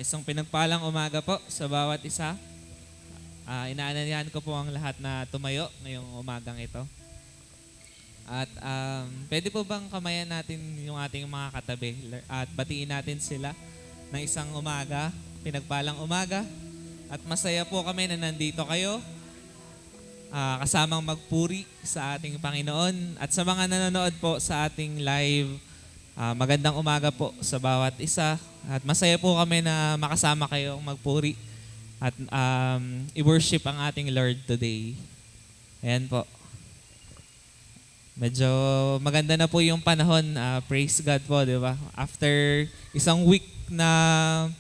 Isang pinagpalang umaga po sa bawat isa. Inaanyayahan ko po ang lahat na tumayo ngayong umagang ito. At pwede po bang kamayan natin yung ating mga katabi at batiin natin sila ng isang umaga, pinagpalang umaga. At masaya po kami na nandito kayo, kasamang magpuri sa ating Panginoon. At sa mga nanonood po sa ating live, magandang umaga po sa bawat isa. At masaya po kami na makasama kayong magpuri at i-worship ang ating Lord today. Ayan po. Medyo maganda na po yung panahon. Praise God po, di ba? After isang week na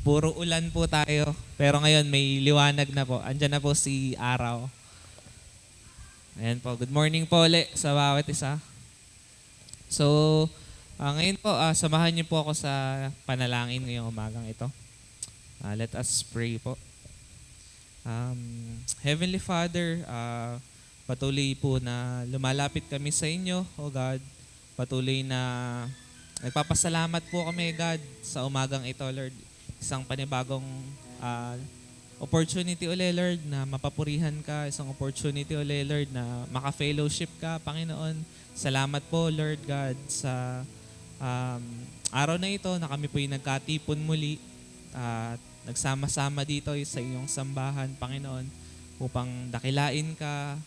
puro ulan po tayo. Pero ngayon may liwanag na po. Andyan na po si Araw. Ayan po. Good morning po ulit sa bawat isa. So, ngayon po, samahan niyo po ako sa panalangin ngayong umagang ito. Let us pray po. Heavenly Father, patuloy po na lumalapit kami sa inyo, O God. Patuloy na nagpapasalamat po kami, God, sa umagang ito, Lord. Isang panibagong opportunity uli, Lord, na mapapurihan ka. Isang opportunity uli, Lord, na maka-fellowship ka, Panginoon. Salamat po, Lord God, sa araw na ito na kami po yung nagkatipon muli at nagsama-sama dito sa iyong sambahan, Panginoon, upang dakilain ka,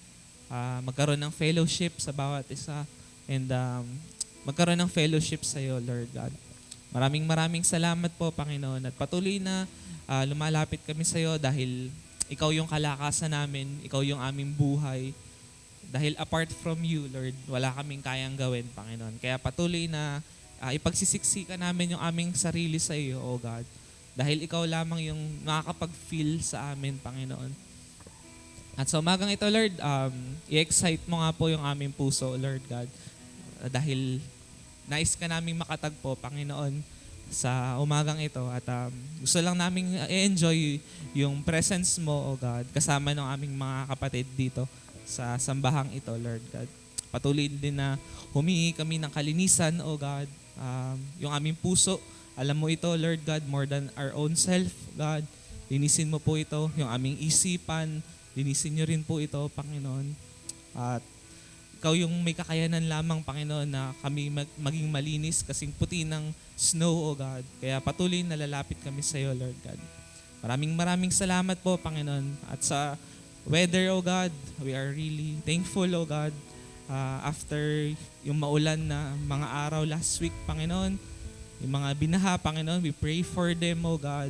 magkaroon ng fellowship sa bawat isa, and magkaroon ng fellowship sa iyo, Lord God. Maraming salamat po, Panginoon, at patuloy na lumalapit kami sa iyo dahil ikaw yung kalakasan namin, ikaw yung aming buhay. Dahil apart from you, Lord, wala kaming kayang gawin, Panginoon. Kaya patuloy na ipagsisiksika namin yung aming sarili sa iyo, O God. Dahil ikaw lamang yung makakapag-feel sa amin, Panginoon. At sa umagang ito, Lord, i-excite mo nga po yung aming puso, Lord God. Dahil nais ka naming makatagpo, Panginoon, sa umagang ito. At gusto lang naming i-enjoy yung presence mo, O God, kasama ng aming mga kapatid dito sa sambahang ito, Lord God. Patuloy din na humingi kami ng kalinisan, O God. Yung aming puso, alam mo ito, Lord God, more than our own self, God. Linisin mo po ito, yung aming isipan, linisin nyo rin po ito, Panginoon. At ikaw yung may kakayanan lamang, Panginoon, na kami maging malinis kasing puti ng snow, O God. Kaya patuloy na lalapit kami sa iyo, Lord God. Maraming salamat po, Panginoon. At sa weather, O God, we are really thankful, O God. After yung maulan na mga araw last week, Panginoon, yung mga binaha, Panginoon, we pray for them, O God.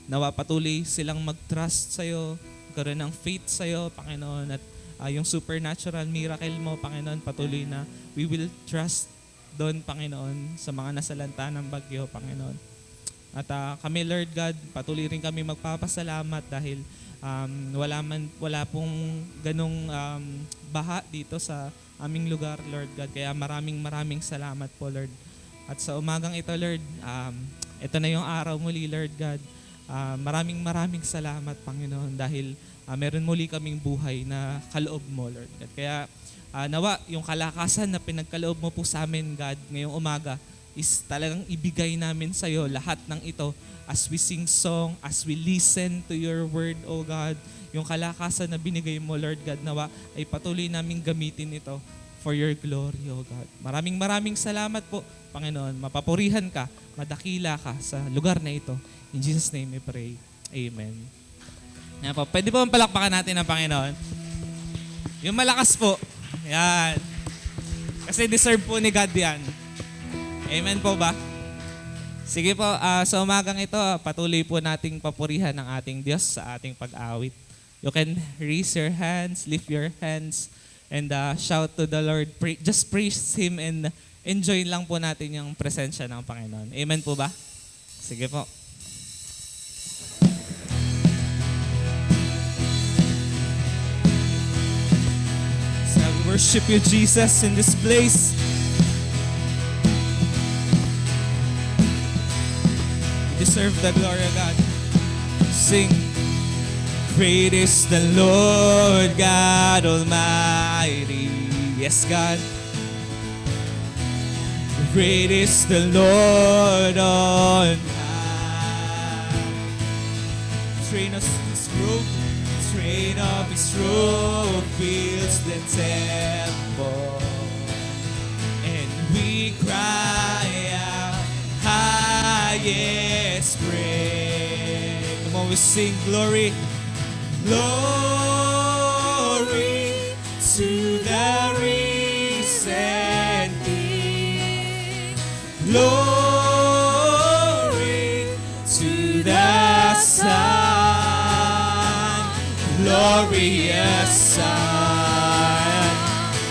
Nawa patuloy silang mag-trust sa iyo, magkaroon ng faith sa iyo, Panginoon, at yung supernatural miracle mo, Panginoon, patuloy na we will trust doon, Panginoon, sa mga nasalanta ng bagyo, Panginoon. At kami, Lord God, patuloy rin kami magpapasalamat dahil wala pong ganong baha dito sa aming lugar, Lord God. Kaya maraming salamat po, Lord. At sa umagang ito, Lord, ito na yung araw muli, Lord God. Maraming salamat, Panginoon, dahil meron muli kaming buhay na kaloob mo, Lord God. Kaya nawa, yung kalakasan na pinagkaloob mo po sa amin, God, ngayong umaga, is talagang ibigay namin sa iyo lahat ng ito as we sing song, as we listen to your word, O God. Yung kalakasan na binigay mo, Lord God, nawa ay patuloy naming gamitin ito for your glory, O God. Maraming salamat po, Panginoon. Mapapurihan ka, madakila ka sa lugar na ito. In Jesus' name we pray. Amen. Yan po. Pwede po palakpakan natin ang Panginoon. Yung malakas po. Yan. Kasi deserve po ni God yan. Amen po ba? Sige po, sa umagang ito, patuloy po nating papurihan ang ating Diyos sa ating pag-awit. You can raise your hands, lift your hands, and shout to the Lord. Just praise Him and enjoy lang po natin yung presensya ng Panginoon. Amen po ba? Sige po. So we worship you, Jesus, in this place. You deserve the glory of God. Sing. Great is the Lord God Almighty. Yes, God. Great is the Lord on high. train of his robe, train of his robe fills the temple, and we cry out, highest praise. Come on, we sing glory, glory to the risen King, glory to the Son, glorious Son.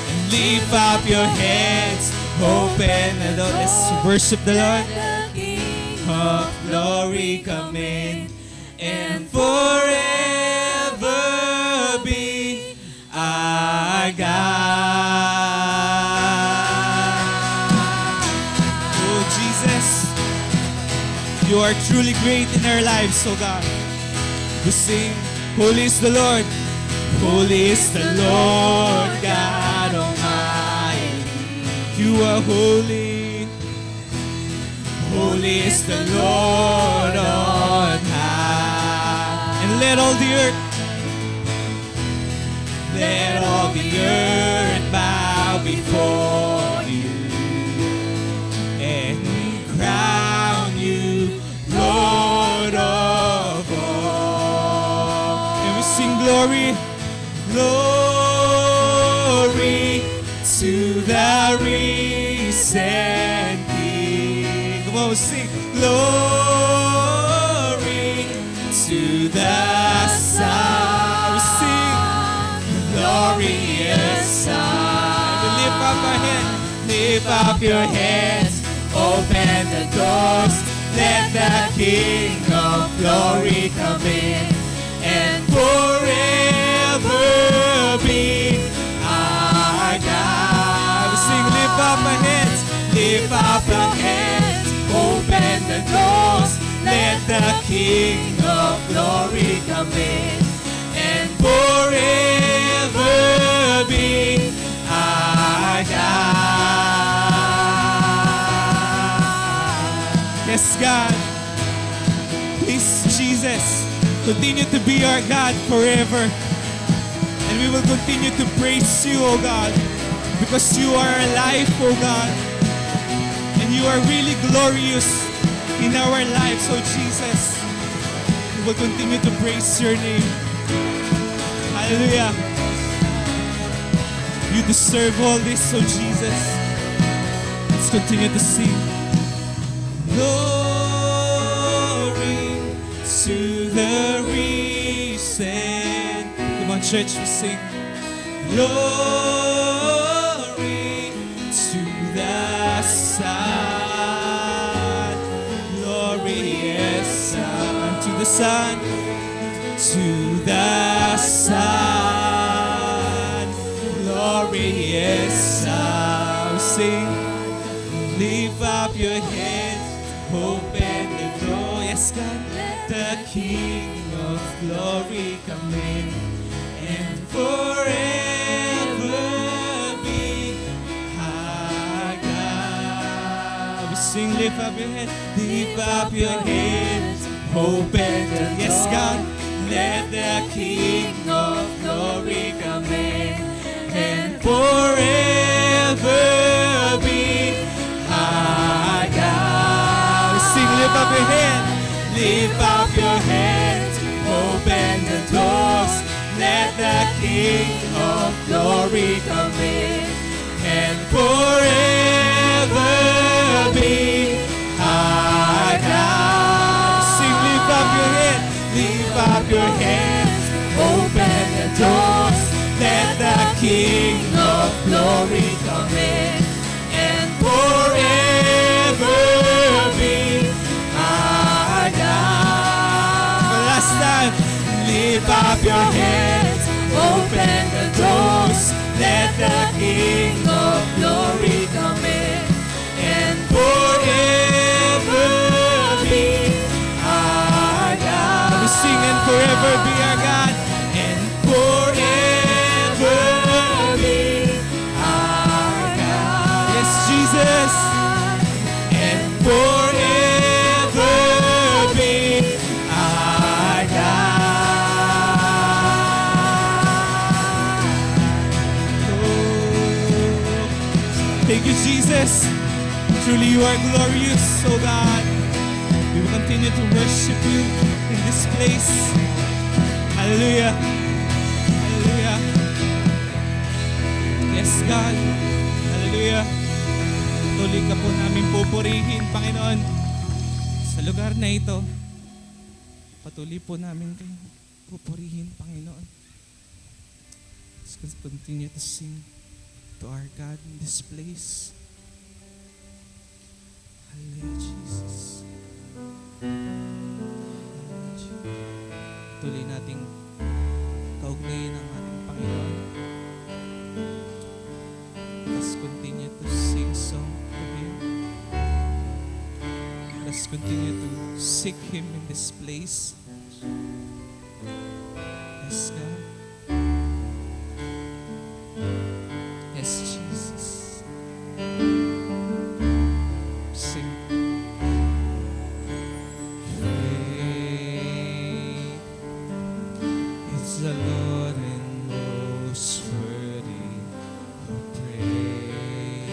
And lift up your hands, open the door. Let's worship the Lord. Of glory come in and forever be our God. Oh Jesus, you are truly great in our lives, oh God. We sing, holy is the Lord, holy is the Lord God Almighty. You are holy, holy is the Lord on high. And let all the earth bow before you, and crown you Lord of all. And we sing glory, glory to the risen King. Come on, we sing glory to the Son. We sing glorious Son. We lift up our hands, lift up your hands, open the doors, let the King of glory come in, and forever be our God. We sing, lift up our hands, lift up our hands, open the doors, let the King of glory come in, and forever be our God. Yes, God. Please, Jesus, continue to be our God forever. And we will continue to praise you, oh God, because you are alive, oh God. And you are really glorious in our lives, oh Jesus. We will continue to praise your name. Hallelujah. You deserve all this, oh Jesus. Let's continue to sing. Glory to the risen. Come on, church, we sing. Glory to the Son, glorious Son, to the Son, to the Son, glorious Son. Sing, lift up your hands, open the door. Yes, God, let the King of glory come in, and forever be our God. We sing, lift up your hands, lift up your hands, open the door. Yes, God, let the King of glory come in, and forever be our God. We sing, lift up your hands, lift up your hands, open the doors, let the King of glory come in, and forever be our God. Sing, lift up your hands, lift up your hands, open the doors, let the King of glory come in, and forever be our God. For last time, lift up your hands, open the doors, let the King of glory come in, and forever be our God. We sing, and forever be our God, and forever be our God. Yes, Jesus, and forever be our God. Yes, truly you are glorious, oh God. We will continue to worship you in this place. Hallelujah. Hallelujah. Yes, God. Hallelujah. Tuloy ka po namin pupurihin, Panginoon. Sa lugar na ito, patuloy po namin kayo pupurihin, Panginoon. Let's continue to sing to our God in this place. Hallelujah, Jesus. Tuloy nating kaugnayan ng ating Panginoon. Let's continue to sing song to Him. Let's continue to seek Him in this place. Yes, God. Yes, Jesus. Sing. Great is the Lord and most worthy of praise.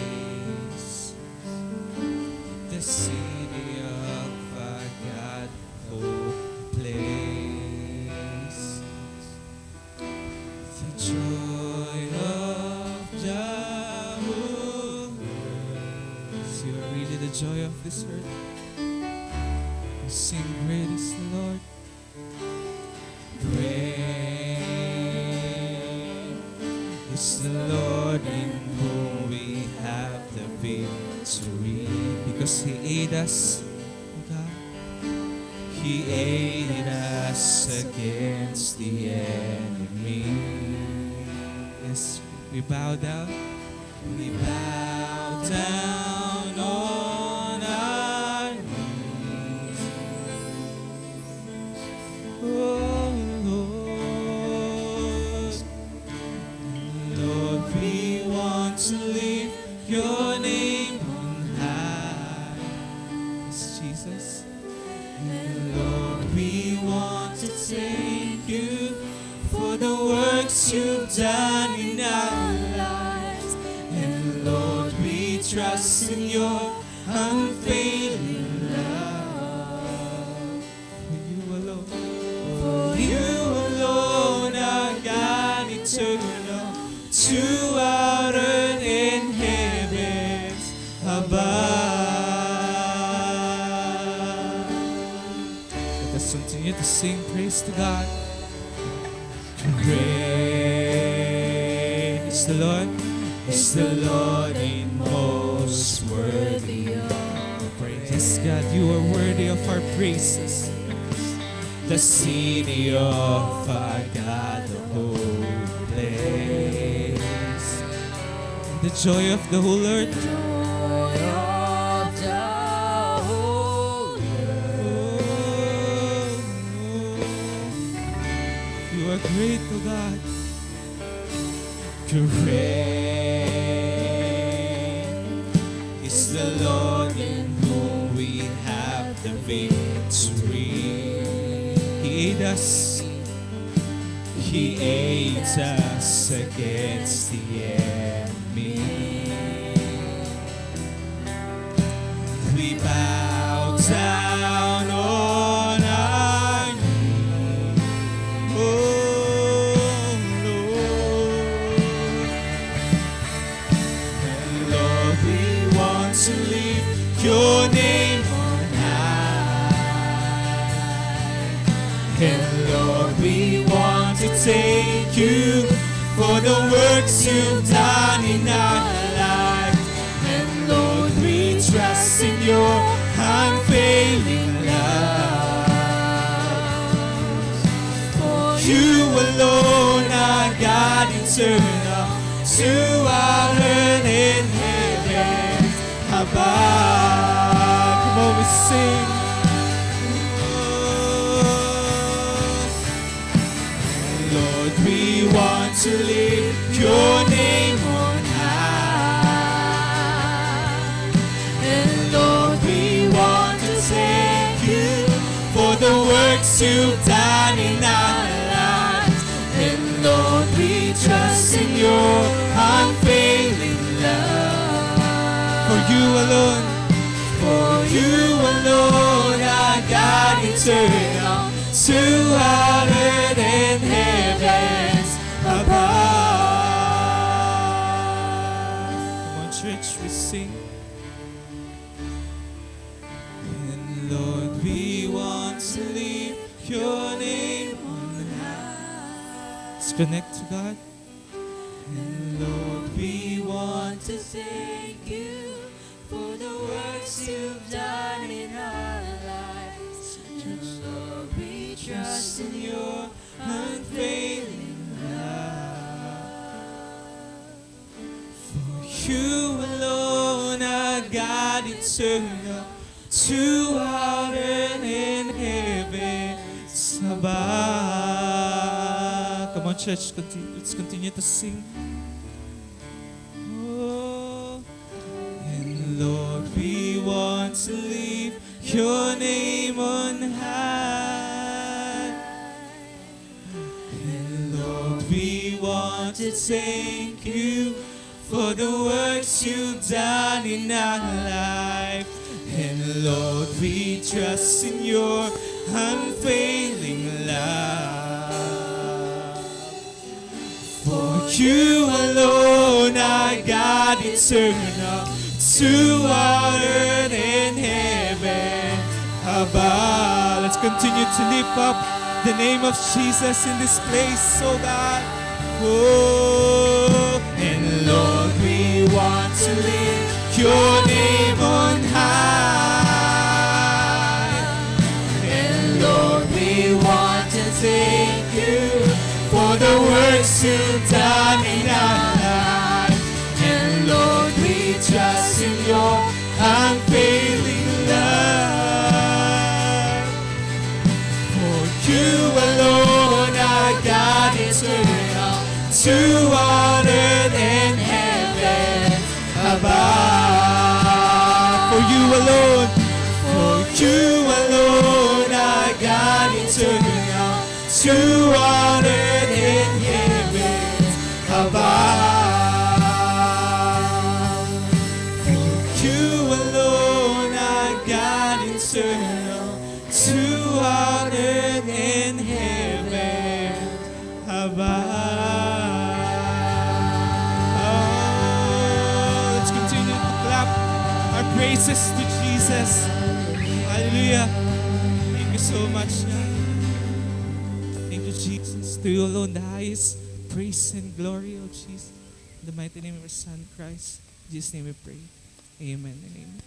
The city of our God, holy place. The joy of Jehovah. So you are really the joy of this earth. We sing, great is the Lord. Great is the Lord in whom we have the victory. Because He aided us, oh God. He aided us against the enemy. Yes, we bow down. We bow down on our knees. Oh Lord, Lord, we want to lift your name on high. Yes, Jesus. And Lord, we want to thank you for the works you've done in our lives. And Lord, we trust in your unfailing love. For you alone, for you alone are God eternal, to our earth and heavens above. Let us continue to sing praise to God. Great is the Lord, in most worthy of praise. Yes, God, you are worthy of our praises. The city of our God, the holy place. The joy of the whole earth. You are great, O God. Great is the Lord in whom we have the victory. He aided us. He aids us against the enemy. We bow down on our knees. Oh Lord, and Lord, we want to lift your name on high. And Lord, we want to thank you for the works you've done in our lives. And Lord, we trust in your unfailing love. For you alone are God eternal, to our earth and heavens above. Come on, we sing. Lord, we want to lift your name on high. And Lord, we want to thank you for the works you've done in our lives. And Lord, we trust in your unfailing love. For alone. For you alone are God eternal, to our earth and heavens above. Come on, church, we sing. And Lord, we want to lift your name on high. Let's connect to God. And Lord, we want to thank you for the works you've done in our lives. And Lord, we trust in your unfailing love. For you alone are God eternal, to our earth and heavens above. Come on, church, let's continue to sing. Oh, and Lord, we want to lift your name on high. And Lord, we want to thank you for the works you've done in our life. And Lord, we trust in your unfailing love. For you alone are God eternal, to our earth and heaven above. Let's continue to lift up the name of Jesus in this place, oh God. Oh, and Lord, we want to lift your name on high. And Lord, we want to thank you for the works you've done in our lives. And Lord, we trust in your unfailing love. For you alone are God eternal, to our earth and heaven above. For you alone are God eternal, to our earth and heaven above. For you alone are God eternal, to our earth and heaven above. Oh, let's continue to clap our praises to Jesus. Hallelujah. Thank you so much, God. Thank you, Jesus. To you alone the highest praise and glory, oh Jesus. In the mighty name of your Son, Christ. In Jesus' name we pray. Amen and amen.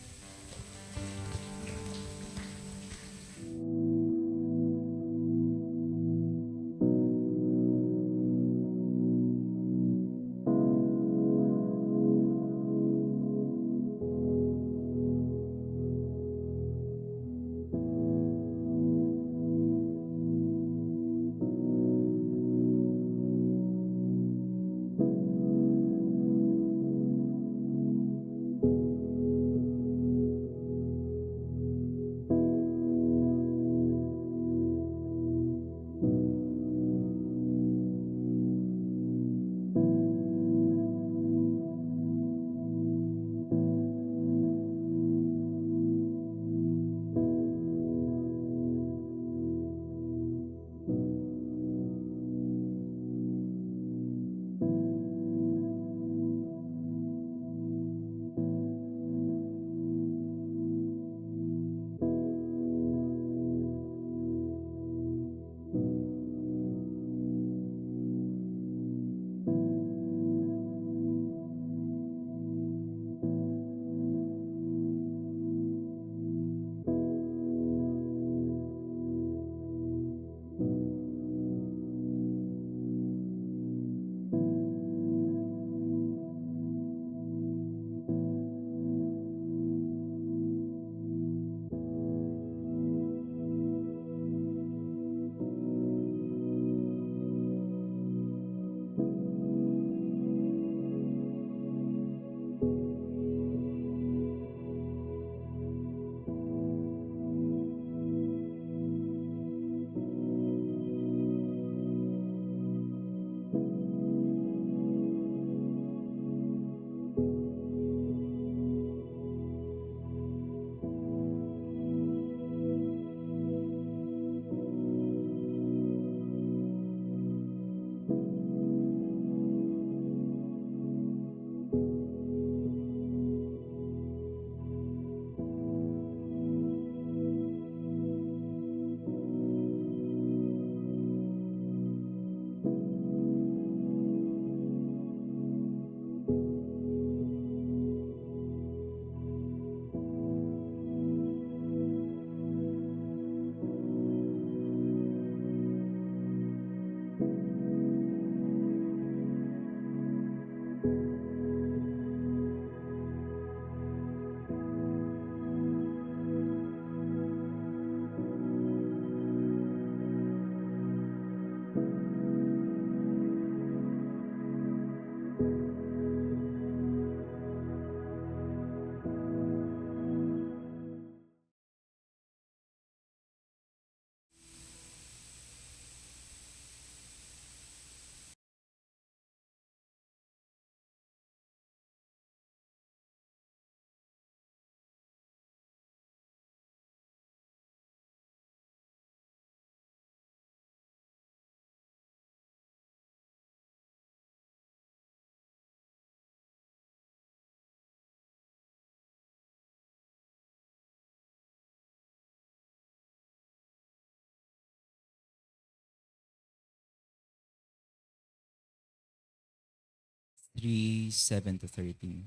3:7-13.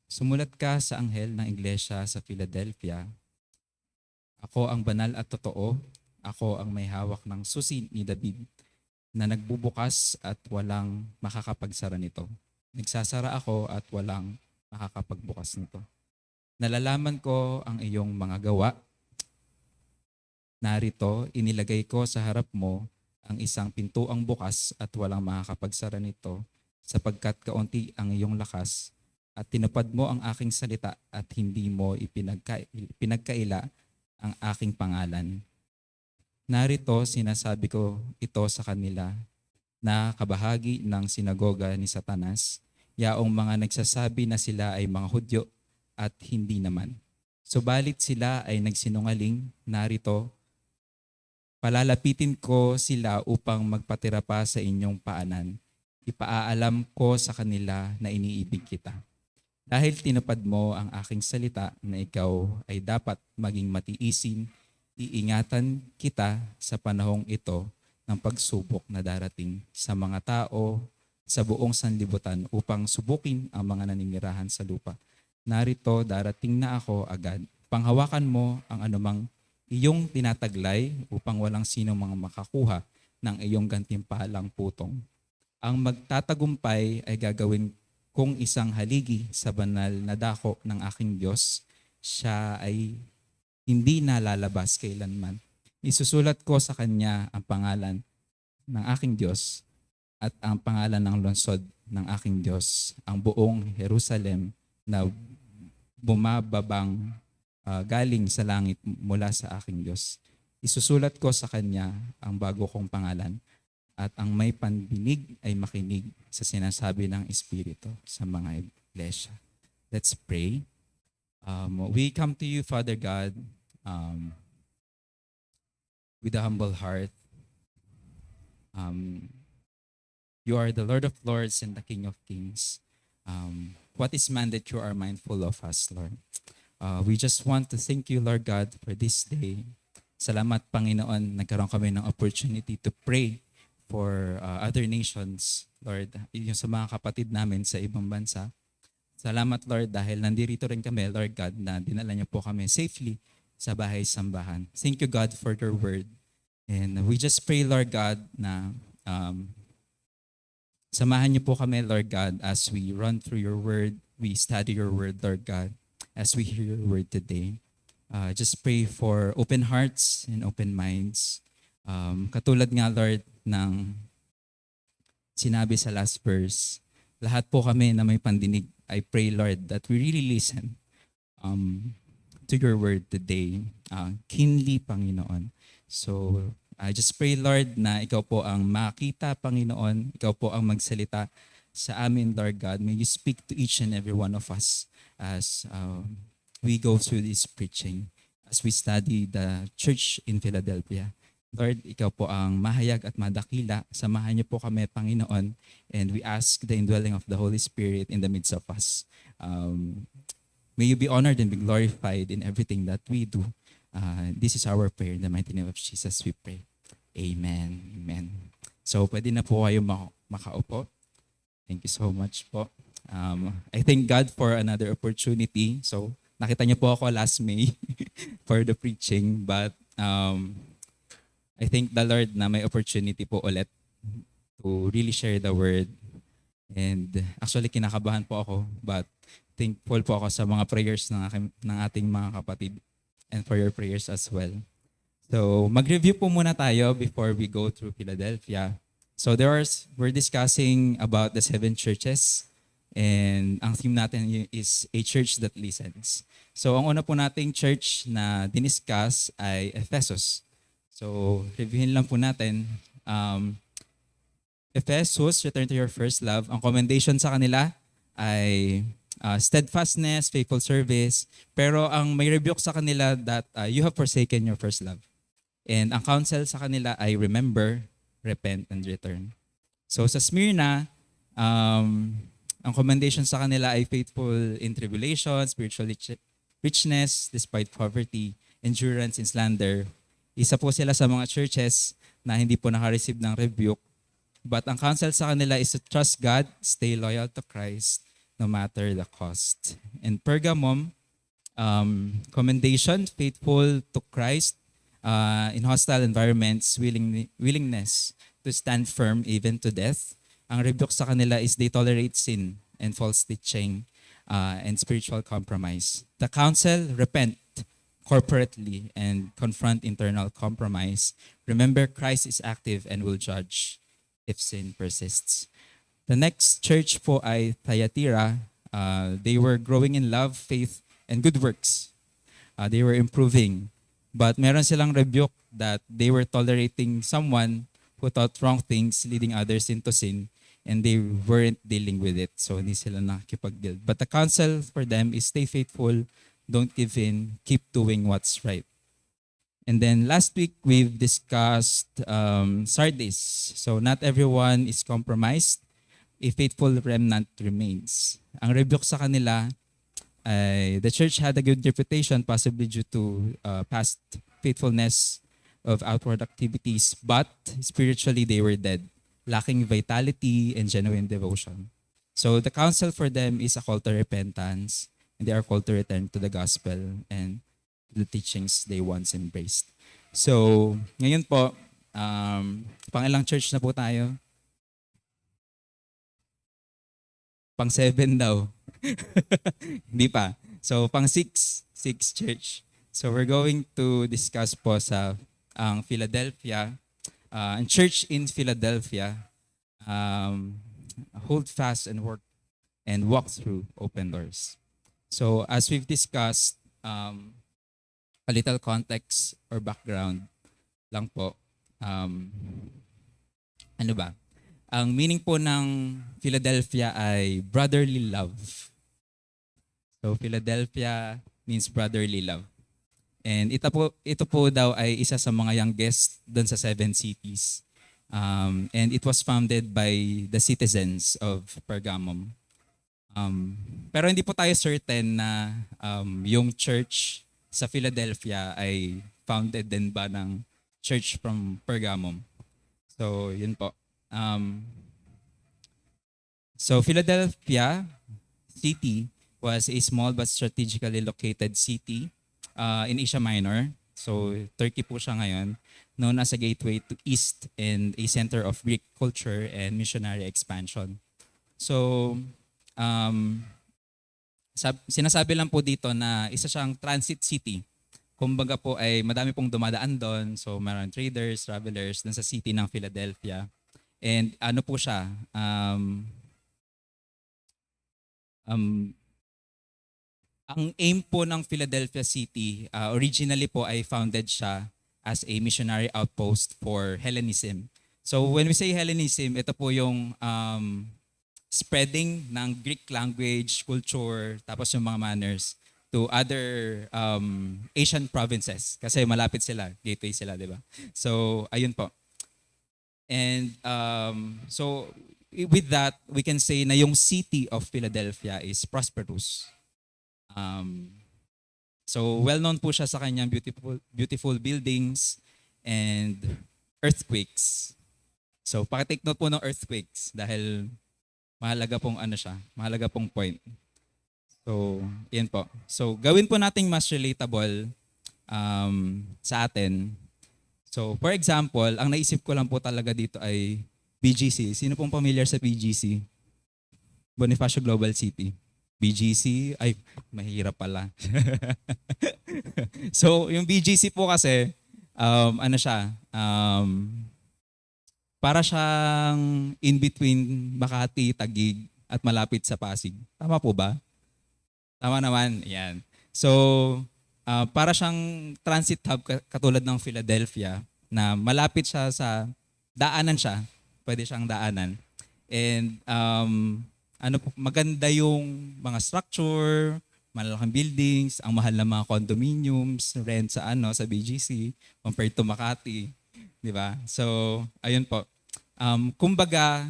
Sumulat ka sa anghel ng iglesia sa Philadelphia. Ako ang banal at totoo. Ako ang may hawak ng susi ni David na nagbubukas at walang makakapagsara nito. Nagsasara ako at walang makakapagbukas nito. Nalalaman ko ang iyong mga gawa. Narito, inilagay ko sa harap mo ang isang pintuang bukas at walang makakapagsara nito sapagkat kaunti ang iyong lakas at tinupad mo ang aking salita at hindi mo pinagkaila ang aking pangalan. Narito, sinasabi ko ito sa kanila na kabahagi ng sinagoga ni Satanas, yaong mga nagsasabi na sila ay mga Hudyo at hindi naman. Subalit sila ay nagsinungaling. Narito, palalapitin ko sila upang magpatira pa sa inyong paanan. Ipaaalam ko sa kanila na iniibig kita. Dahil tinupad mo ang aking salita na ikaw ay dapat maging matiisin, iingatan kita sa panahong ito ng pagsubok na darating sa mga tao sa buong sanlibutan upang subukin ang mga naninirahan sa lupa. Narito, darating na ako agad. Panghawakan mo ang anumang iyong tinataglay upang walang sino mga makakuha ng iyong gantimpalang putong. Ang magtatagumpay ay gagawin kung isang haligi sa banal na dako ng aking Diyos. Siya ay hindi nalalabas kailanman. Isusulat ko sa kanya ang pangalan ng aking Diyos at ang pangalan ng lungsod ng aking Diyos, ang buong Jerusalem na bumababang galing sa langit mula sa aking Diyos. Isusulat ko sa kanya ang bago kong pangalan at ang may pandinig ay makinig sa sinasabi ng Espiritu sa mga iglesia. Let's pray. We come to you, Father God, with a humble heart. You are the Lord of Lords and the King of Kings. What is man that you are mindful of us, Lord? We just want to thank you, Lord God, for this day. Salamat, Panginoon, nagkaroon kami ng opportunity to pray for other nations, Lord, yung sa mga kapatid namin sa ibang bansa. Salamat, Lord, dahil nandito rin kami, Lord God, na dinala niyo po kami safely sa bahay-sambahan. Thank you, God, for your word. And we just pray, Lord God, na samahan niyo po kami, Lord God, as we run through your word, we study your word, Lord God, as we hear your word today. Just pray for open hearts and open minds. Katulad nga, Lord, ng sinabi sa last verse, lahat po kami na may pandinig, I pray, Lord, that we really listen to your word today. Keenly, Panginoon. So, I just pray, Lord, na ikaw po ang makita, Panginoon. Ikaw po ang magsalita sa amin, Lord God. May you speak to each and every one of us as we go through this preaching, as we study the church in Philadelphia. Lord, ikaw po ang mahayag at madakila. Samahan niyo po kami, Panginoon, and we ask the indwelling of the Holy Spirit in the midst of us. May you be honored and be glorified in everything that we do. This is our prayer. In the mighty name of Jesus, we pray. Amen. Amen. So, pwede na po kayo makaupo. Thank you so much po. I thank God for another opportunity. So, nakita niyo po ako last May for the preaching. But I thank the Lord na may opportunity po ulit to really share the word. And actually, kinakabahan po ako. But thankful po ako sa mga prayers ng ating mga kapatid and for your prayers as well. So, mag-review po muna tayo before we go through Philadelphia. So, we're discussing about the 7 churches. And ang theme natin is a church that listens. So, ang una po nating church na diniscuss ay Ephesus. So, reviewin lang po natin. Ephesus, return to your first love. Ang commendation sa kanila ay steadfastness, faithful service. Pero ang may rebuke sa kanila that you have forsaken your first love. And ang counsel sa kanila ay remember, repent, and return. So sa Smyrna, ang commendation sa kanila ay faithful in tribulation, spiritual richness, despite poverty, endurance in slander. Isa po sila sa mga churches na hindi po naka-receive ng rebuke But ang counsel sa kanila is to trust God, stay loyal to Christ, no matter the cost. And Pergamum, commendation, faithful to Christ in hostile environments, willingness to stand firm even to death. Ang rebuke sa kanila is they tolerate sin and false teaching and spiritual compromise. The counsel, repent corporately and confront internal compromise. Remember, Christ is active and will judge if sin persists. The next church po ay Thyatira. They were growing in love, faith, and good works. They were improving. But meron silang rebuke that they were tolerating someone who taught wrong things, leading others into sin, and they weren't dealing with it. So hindi sila nakikipag-deal. But the counsel for them is stay faithful, don't give in, keep doing what's right. And then last week, we've discussed Sardis. So not everyone is compromised. A faithful remnant remains. Ang rebuke sa kanila, the church had a good reputation, possibly due to past faithfulness of outward activities, but spiritually they were dead, lacking vitality and genuine devotion. So the counsel for them is a call to repentance, and they are called to return to the gospel and the teachings they once embraced. So, ngayon po, pang-ilang church na po tayo? Pang-7 daw. Hindi pa. So, pang-6 church. So, we're going to discuss po sa ang Philadelphia, and church in Philadelphia, hold fast and work and walk through open doors. So, as we've discussed, a little context or background lang po. Ano ba? Ang meaning po ng Philadelphia ay brotherly love. So Philadelphia means brotherly love. And ito po daw ay isa sa mga youngest doon sa 7 cities. And it was founded by the citizens of Pergamum. Pero hindi po tayo certain na yung church sa Philadelphia ay founded din ba ng church from Pergamum. So, yun po. So, Philadelphia city was a small but strategically located city in Asia Minor. So, Turkey po siya ngayon, known as a gateway to East and a center of Greek culture and missionary expansion. So, sinasabi lang po dito na isa siyang transit city. Kumbaga po ay madami pong dumadaan doon. So maraming traders, travelers doon sa city ng Philadelphia. And ano po siya, ang aim po ng Philadelphia City, originally po ay founded siya as a missionary outpost for Hellenism. So when we say Hellenism, ito po yung spreading ng Greek language, culture, tapos yung mga manners to other Asian provinces. Kasi malapit sila, gateway sila, di ba? So, ayun po. And so, with that, we can say na yung city of Philadelphia is prosperous. So, well-known po siya sa kanyang beautiful buildings and earthquakes. So, pakitake note po ng earthquakes dahil mahalaga pong point. So, yan po. So, gawin po nating mas relatable sa atin. So, for example, ang naisip ko lang po talaga dito ay BGC. Sino pong familiar sa BGC? Bonifacio Global City. BGC, ay, mahirap pala. So, yung BGC po kasi, ano siya, para siyang in between Makati, Taguig, at malapit sa Pasig. Tama po ba? Tama naman, yan. So, para siyang transit hub katulad ng Philadelphia na malapit siya sa daanan siya. Pwede siyang daanan. And maganda yung mga structure, malalaking buildings, ang mahal na mga condominiums, rent sa sa BGC compared to Makati. Di ba? So, ayun po. Kumbaga,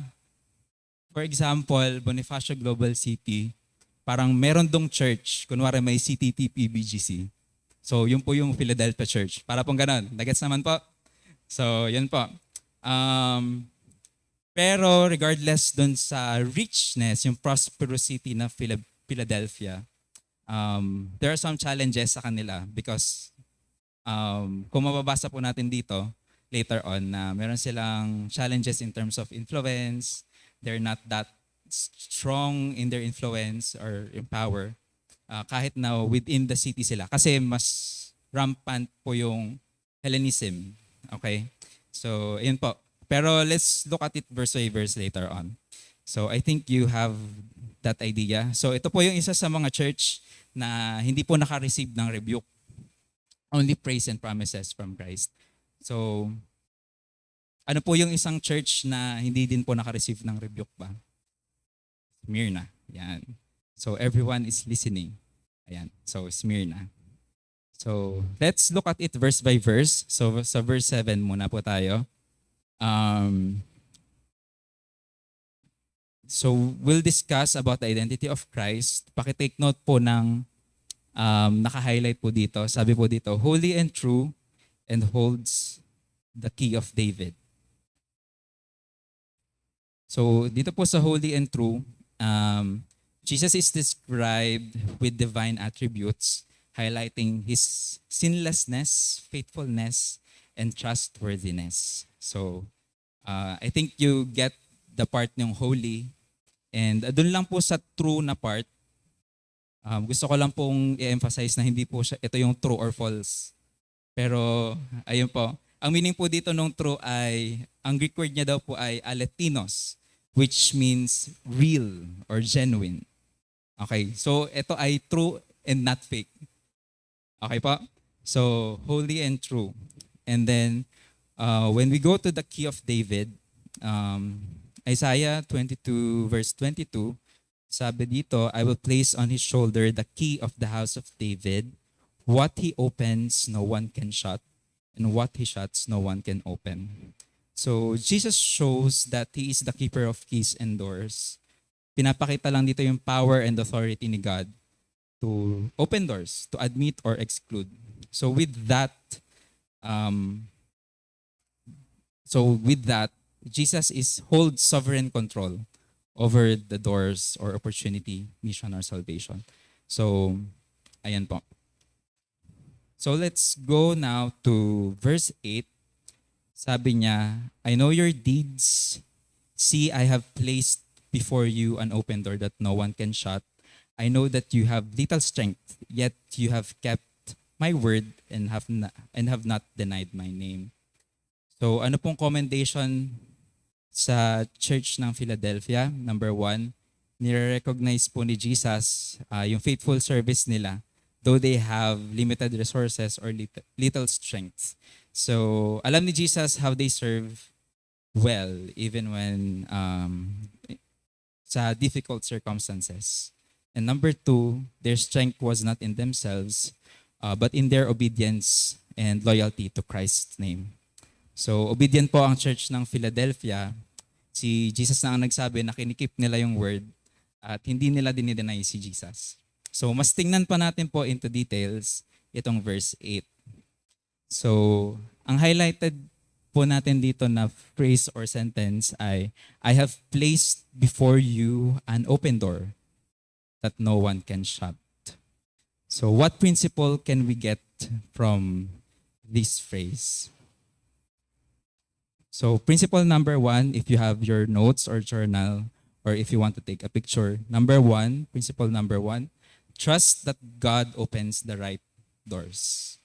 for example, Bonifacio Global City, parang meron dong church, kunwari may CTTP BGC. So, yun po yung Philadelphia Church. Para pong ganon. Nagets naman po? So, yun po. Pero regardless dun sa richness, yung prosperous city na Philadelphia, there are some challenges sa kanila because kung mababasa po natin dito later on na meron silang challenges in terms of influence, they're not that strong in their influence or in power kahit na within the city sila kasi mas rampant po yung Hellenism. Okay? So, yun po. Pero let's look at it verse by verse later on. So, I think you have that idea. So, ito po yung isa sa mga church na hindi po naka-receive ng rebuke. Only praise and promises from Christ. So, ano po yung isang church na hindi din po naka-receive ng rebuke ba? Smyrna. Yan. So, everyone is listening. Ayan. So, Smyrna. So, let's look at it verse by verse. So, sa verse 7 muna po tayo. So, we'll discuss about the identity of Christ. Pakitake note po ng naka-highlight po dito. Sabi po dito, holy and true and holds the key of David. So, dito po sa holy and true, Jesus is described with divine attributes, highlighting his sinlessness, faithfulness, and trustworthiness. So, I think you get the part ng holy. And doon lang po sa true na part, gusto ko lang pong i-emphasize na hindi po siya, ito yung true or false. Pero, ayun po. Ang meaning po dito ng true ay, ang Greek word niya daw po ay aletinos, which means real or genuine. Okay, so ito ay true and not fake. Okay po? So, holy and true. And then, when we go to the key of David, Isaiah 22 verse 22, sabi dito, I will place on his shoulder the key of the house of David. What he opens, no one can shut. And what he shuts, no one can open. So, Jesus shows that he is the keeper of keys and doors. Pinapakita lang dito yung power and authority ni God to open doors, to admit or exclude. So with that, Jesus holds sovereign control over the doors or opportunity, mission or salvation. So, ayan po. So let's go now to verse 8. Sabi niya, I know your deeds. See, I have placed before you an open door that no one can shut. I know that you have little strength, yet you have kept my word and have not denied my name. So ano pong commendation sa Church ng Philadelphia? Number 1, nire-recognize po ni Jesus yung faithful service nila, though they have limited resources or little strength. So alam ni Jesus how they serve well, even when sa difficult circumstances. And number 2, their strength was not in themselves, but in their obedience and loyalty to Christ's name. So, obedient po ang church ng Philadelphia. Si Jesus na ang nagsabi na kinikip nila yung word at hindi nila dinideny si Jesus. So, mas tingnan pa natin po into details itong verse 8. So, ang highlighted po natin dito na phrase or sentence ay, I have placed before you an open door that no one can shut. So what principle can we get from this phrase? So principle number 1, if you have your notes or journal, or if you want to take a picture, principle number 1, trust that God opens the right doors.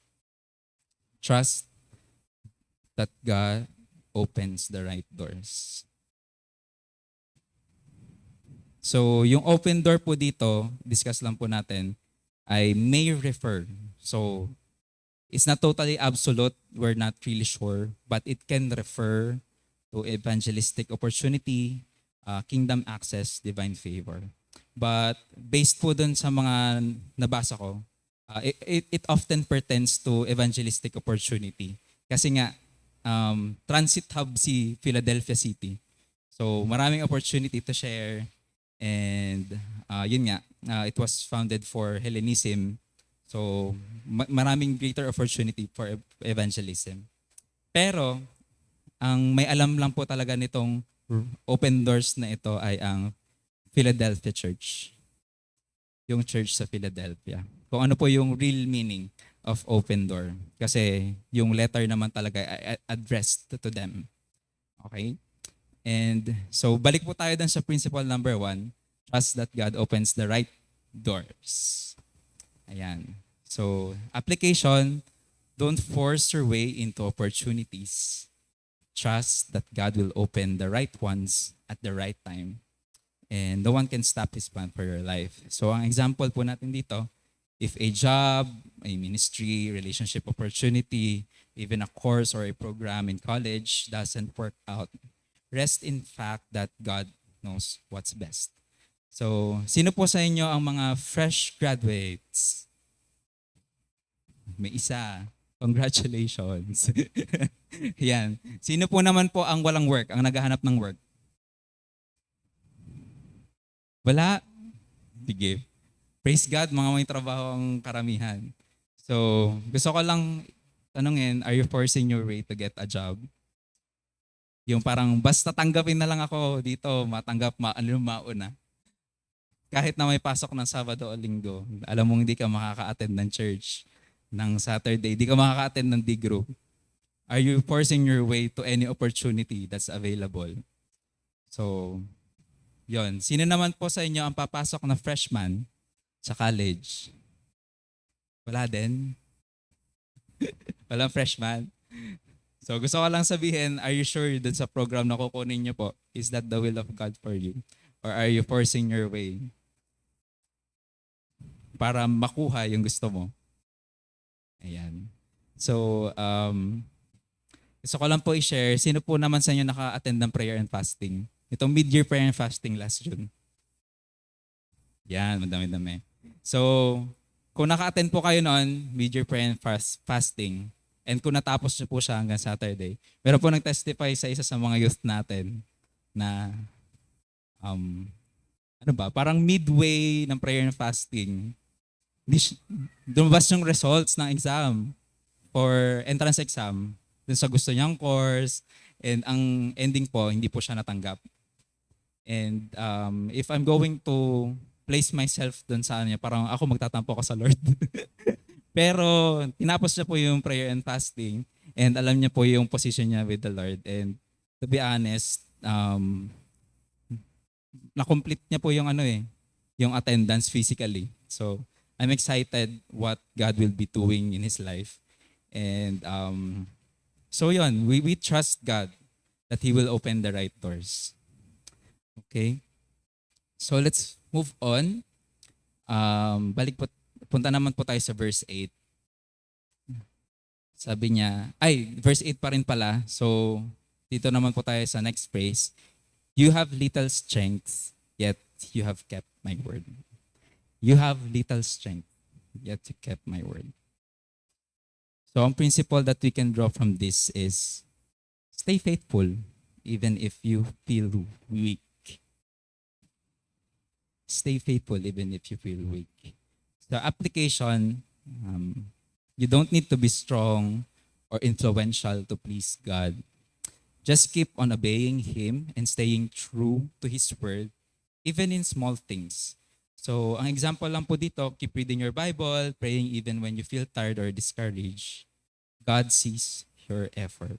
Trust that God opens the right doors. So, yung open door po dito, discuss lang po natin, ay may refer. So, it's not totally absolute, we're not really sure, but it can refer to evangelistic opportunity, kingdom access, divine favor. But based po dun sa mga nabasa ko, it often pertains to evangelistic opportunity. Kasi nga, transit hub si Philadelphia City. So maraming opportunity to share and yun nga, it was founded for Hellenism. So maraming greater opportunity for evangelism. Pero ang may alam lang po talaga nitong open doors na ito ay ang Philadelphia Church. Yung church sa Philadelphia. Kung ano po yung real meaning of open door. Kasi yung letter naman talaga ay addressed to them. Okay? And so balik po tayo dun sa principle number 1. Trust that God opens the right doors. Ayan. So application, don't force your way into opportunities. Trust that God will open the right ones at the right time. And no one can stop His plan for your life. So ang example po natin dito, if a job, a ministry, relationship opportunity, even a course or a program in college doesn't work out, rest in fact that God knows what's best. So, sino po sa inyo ang mga fresh graduates? May isa. Congratulations. Yan. Sino po naman po ang walang work, ang naghahanap ng work? Wala? Sige. Praise God, mga may trabaho ang karamihan. So, gusto ko lang tanungin, are you forcing your way to get a job? Yung parang basta tanggapin na lang ako dito, matanggap, mauna. Kahit na may pasok ng Sabado o Linggo, alam mong hindi ka makaka-attend ng church ng Saturday, hindi ka makaka-attend ng D-group. Are you forcing your way to any opportunity that's available? So, yon. Sino naman po sa inyo ang papasok na freshman sa college? Wala din? Walang freshman? So gusto ko lang sabihin, are you sure dun sa program na kukunin niyo po, is that the will of God for you? Or are you forcing your way para makuha yung gusto mo? Ayan. So, gusto ko lang po i-share, sino po naman sa inyo naka-attend ng prayer and fasting? Itong mid-year prayer and fasting last June. Yan, madami-dami. So, kung naka-attend po kayo noon, mid-year prayer and fasting, and kung natapos niyo po siya hanggang Saturday, meron po nag-testify sa isa sa mga youth natin na, parang midway ng prayer and fasting, lumabas yung results ng exam for entrance exam dun sa gusto niyang course, and ang ending po, hindi po siya natanggap. And if I'm going to place myself dun sa niya, parang ako magtatampo ko sa Lord. Pero tinapos niya po yung prayer and fasting, and alam niya po yung position niya with the Lord. And to be honest, na-complete niya po yung yung attendance physically. So I'm excited what God will be doing in his life. And so yun, we trust God that He will open the right doors. Okay? So let's move on. Punta naman po tayo sa verse 8. Sabi niya, verse 8 pa rin pala. So dito naman po tayo sa next phrase. You have little strength, yet you have kept my word. You have little strength, yet you kept my word. So ang principle that we can draw from this is stay faithful even if you feel weak. Stay faithful even if you feel weak. So application, you don't need to be strong or influential to please God. Just keep on obeying Him and staying true to His word, even in small things. So ang example lang po dito, keep reading your Bible, praying even when you feel tired or discouraged. God sees your effort.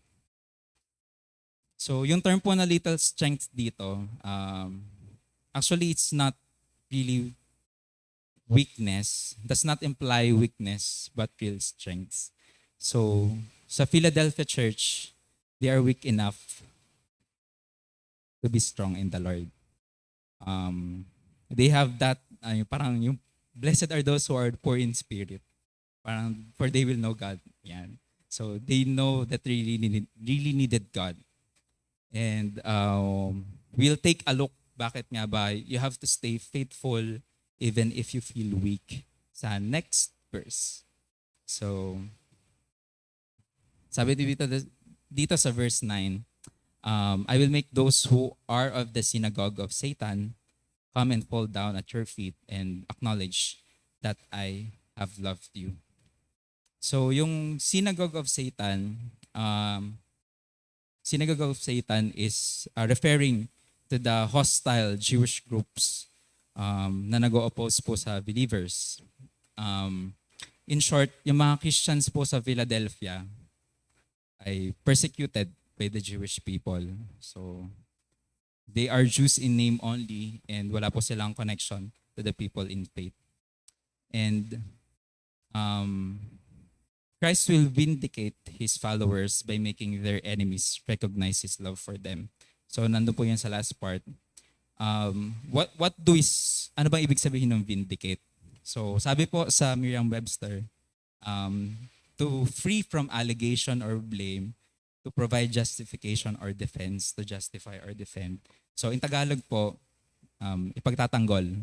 So yung term po na little strength dito, actually it's not really weakness, does not imply weakness, but real strength. So sa Philadelphia Church, they are weak enough to be strong in the Lord. They have that, parang yung blessed are those who are poor in spirit. Parang for they will know God. Yan. So they know that they really needed God. And we'll take a look. Bakit nga ba? You have to stay faithful even if you feel weak. Sa next verse. So, sabi dito sa verse 9, I will make those who are of the synagogue of Satan come and fall down at your feet and acknowledge that I have loved you. So yung synagogue of Satan, synagogue of Satan is referring to the hostile Jewish groups na nag-oppose po sa believers. In short, yung mga Christians po sa Philadelphia ay persecuted by the Jewish people. So, they are Jews in name only and wala po silang connection to the people in faith. And Christ will vindicate His followers by making their enemies recognize His love for them. So, nandun po yan sa last part. Ano ba ibig sabihin ng vindicate? So, sabi po sa Merriam-Webster, to free from allegation or blame, to provide justification or defense, to justify or defend. So in Tagalog po, ipagtatanggol.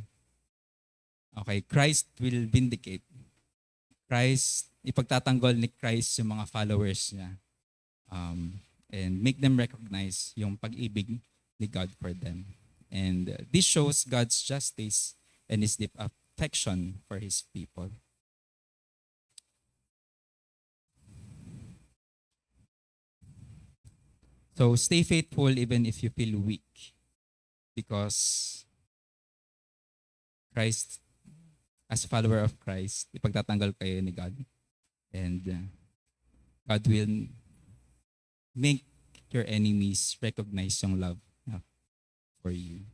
Okay, Christ will vindicate. Ipagtatanggol ni Christ yung mga followers niya. And make them recognize yung pag-ibig ni God for them. And this shows God's justice and His deep affection for His people. So stay faithful even if you feel weak, because Christ, as a follower of Christ, ipagtatanggol kayo ni God. And God will make your enemies recognize yung love for you.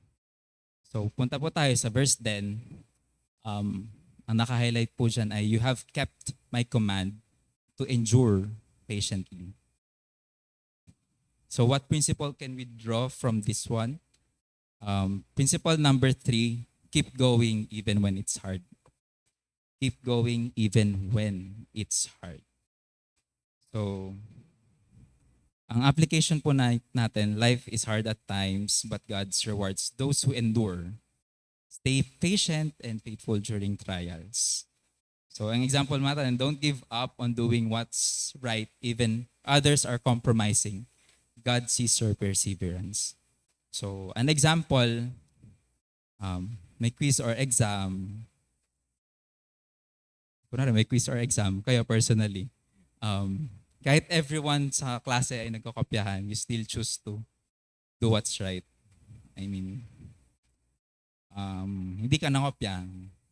So punta po tayo sa verse 10. Ang naka-highlight po dyan ay, you have kept my command to endure patiently. So what principle can we draw from this one? Principle number 3, keep going even when it's hard. Keep going even when it's hard. So, ang application po natin, life is hard at times, but God rewards those who endure. Stay patient and faithful during trials. So, ang example natin, don't give up on doing what's right even others are compromising. God sees your perseverance. So, an example, may quiz or exam. Kunwari, may quiz or exam, kayo personally. Kahit everyone sa klase ay nagkokopyahan, you still choose to do what's right. I mean, hindi ka nakopya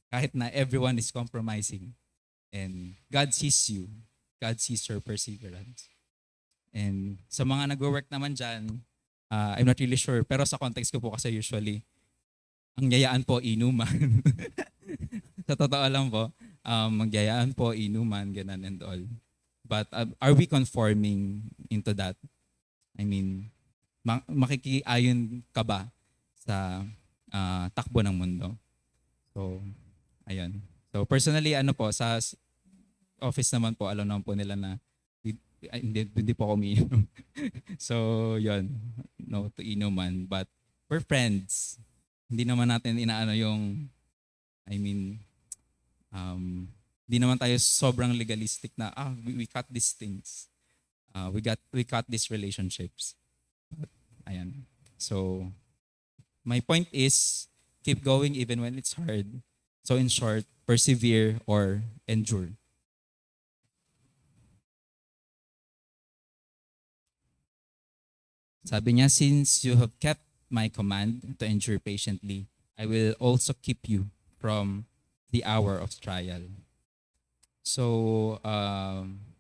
kahit na everyone is compromising. And God sees you. God sees your perseverance. And sa mga nag-work naman dyan, I'm not really sure, pero sa context ko po kasi usually, ang yayaan po, inuman. Sa totoo lang po, magyayaan po, inuman, ganun and all. But are we conforming into that? I mean, makikiayon ka ba sa takbo ng mundo? So, ayun. So personally, sa office naman po, alam naman po nila na hindi po ako umiinom. So, yun. No to inuman. But we're friends. Hindi naman natin inaano yung, hindi naman tayo sobrang legalistic na, we cut these things. We cut these relationships. But, ayan. So, my point is, keep going even when it's hard. So, in short, persevere or endure. Sabi niya, since you have kept my command to endure patiently, I will also keep you from the hour of trial. So,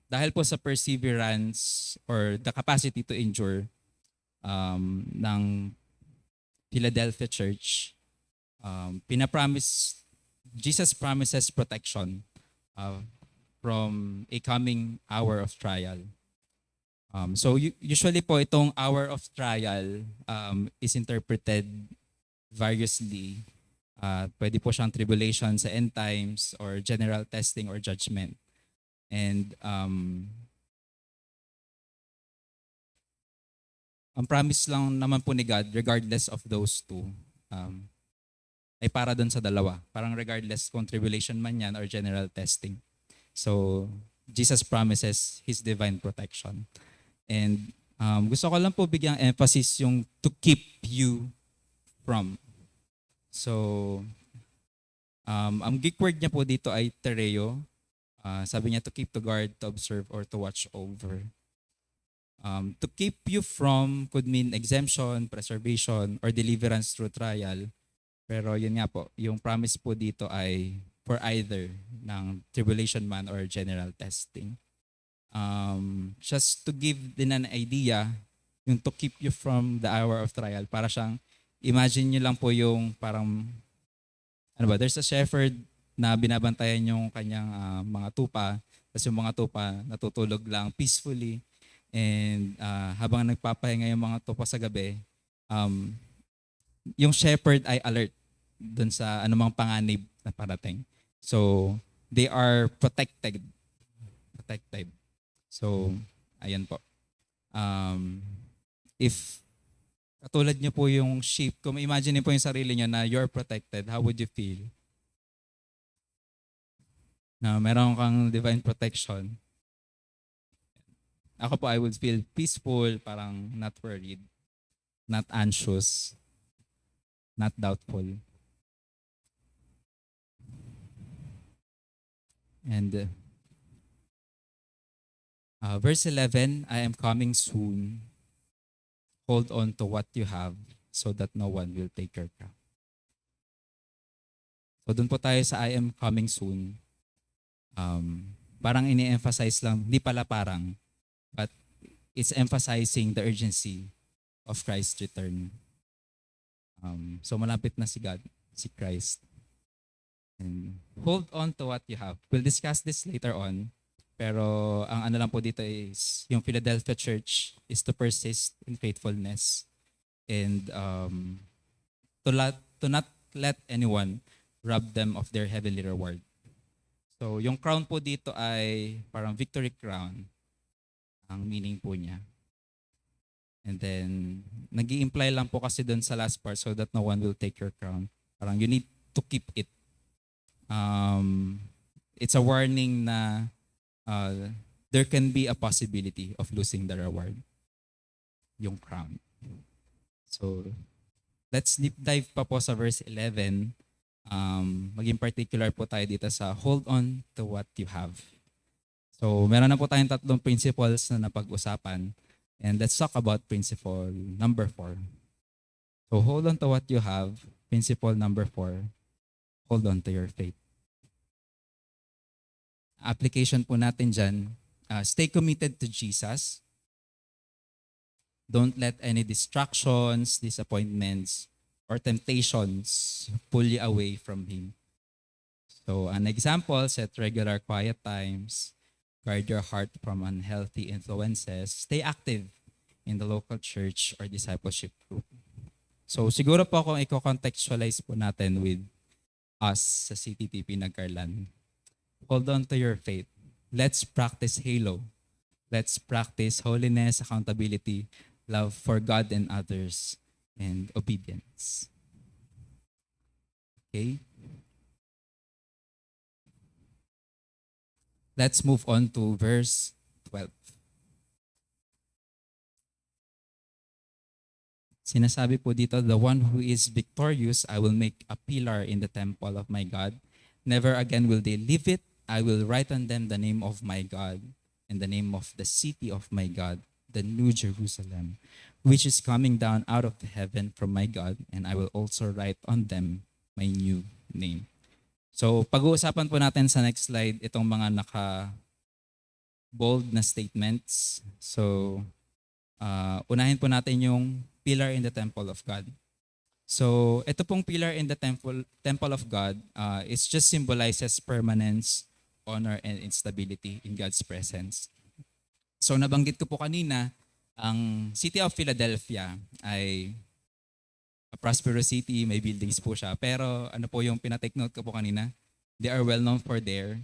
dahil po sa perseverance or the capacity to endure ng Philadelphia Church, Jesus promises protection from a coming hour of trial. So usually po itong hour of trial is interpreted variously. Pwede po siyang tribulation sa end times or general testing or judgment. And ang promise lang naman po ni God, regardless of those two, ay para doon sa dalawa. Parang regardless kung tribulation man yan or general testing. So Jesus promises His divine protection. And gusto ko lang po bigyang emphasis yung to keep you from. So, ang Greek word niya po dito ay tereo. Sabi niya to keep, to guard, to observe, or to watch over. To keep you from could mean exemption, preservation, or deliverance through trial. Pero yun nga po, yung promise po dito ay for either ng tribulation man or general testing. Just to give din an idea, yung to keep you from the hour of trial, para siyang, imagine nyo lang po yung parang, ano ba, there's a shepherd na binabantayan yung kanyang mga tupa, tapos yung mga tupa natutulog lang peacefully, and habang nagpapahinga yung mga tupa sa gabi, um, yung shepherd ay alert dun sa anumang panganib na parating. So, they are protected. Protected. So, ayan po. If katulad niyo po yung sheep, kung imagine niyo po yung sarili niyo na you're protected, how would you feel? Na meron kang divine protection. Ako po, I would feel peaceful, parang not worried, not anxious, not doubtful. And verse 11, I am coming soon. Hold on to what you have so that no one will take your crown. So doon po tayo sa I am coming soon. Parang ini-emphasize lang, hindi pala parang, but it's emphasizing the urgency of Christ's return. So malapit na si God, si Christ. And hold on to what you have. We'll discuss this later on. Pero ang ano lang po dito is, yung Philadelphia Church is to persist in faithfulness and to not let anyone rob them of their heavenly reward. So yung crown po dito ay parang victory crown, ang meaning po niya. And then, nag-i-imply lang po kasi doon sa last part so that no one will take your crown. Parang you need to keep it. It's a warning na there can be a possibility of losing the reward, yung crown. So, let's deep dive pa po sa verse 11. Maging particular po tayo dito sa hold on to what you have. So, meron na po tayong tatlong principles na napag-usapan. And let's talk about principle number 4. So, hold on to what you have. Principle number 4, hold on to your faith. Application po natin dyan, stay committed to Jesus. Don't let any distractions, disappointments, or temptations pull you away from Him. So, an example, set regular quiet times, guard your heart from unhealthy influences, stay active in the local church or discipleship group. So, siguro po kung i-contextualize po natin with us sa CTTP Nagcarlan, hold on to your faith. Let's practice halo. Let's practice holiness, accountability, love for God and others, and obedience. Okay? Let's move on to verse 12. Sinasabi po dito, the one who is victorious, I will make a pillar in the temple of my God. Never again will they leave it. I will write on them the name of my God and the name of the city of my God, the New Jerusalem, which is coming down out of heaven from my God, and I will also write on them my new name. So, pag-uusapan po natin sa next slide itong mga naka-bold na statements. So, unahin po natin yung pillar in the temple of God. So, ito pong pillar in the temple of God, it just symbolizes permanence, honor, and instability in God's presence. So, nabanggit ko po kanina, ang City of Philadelphia ay a prosperous city, may buildings po siya. Pero ano po yung pinatake note ko po kanina? They are well known for their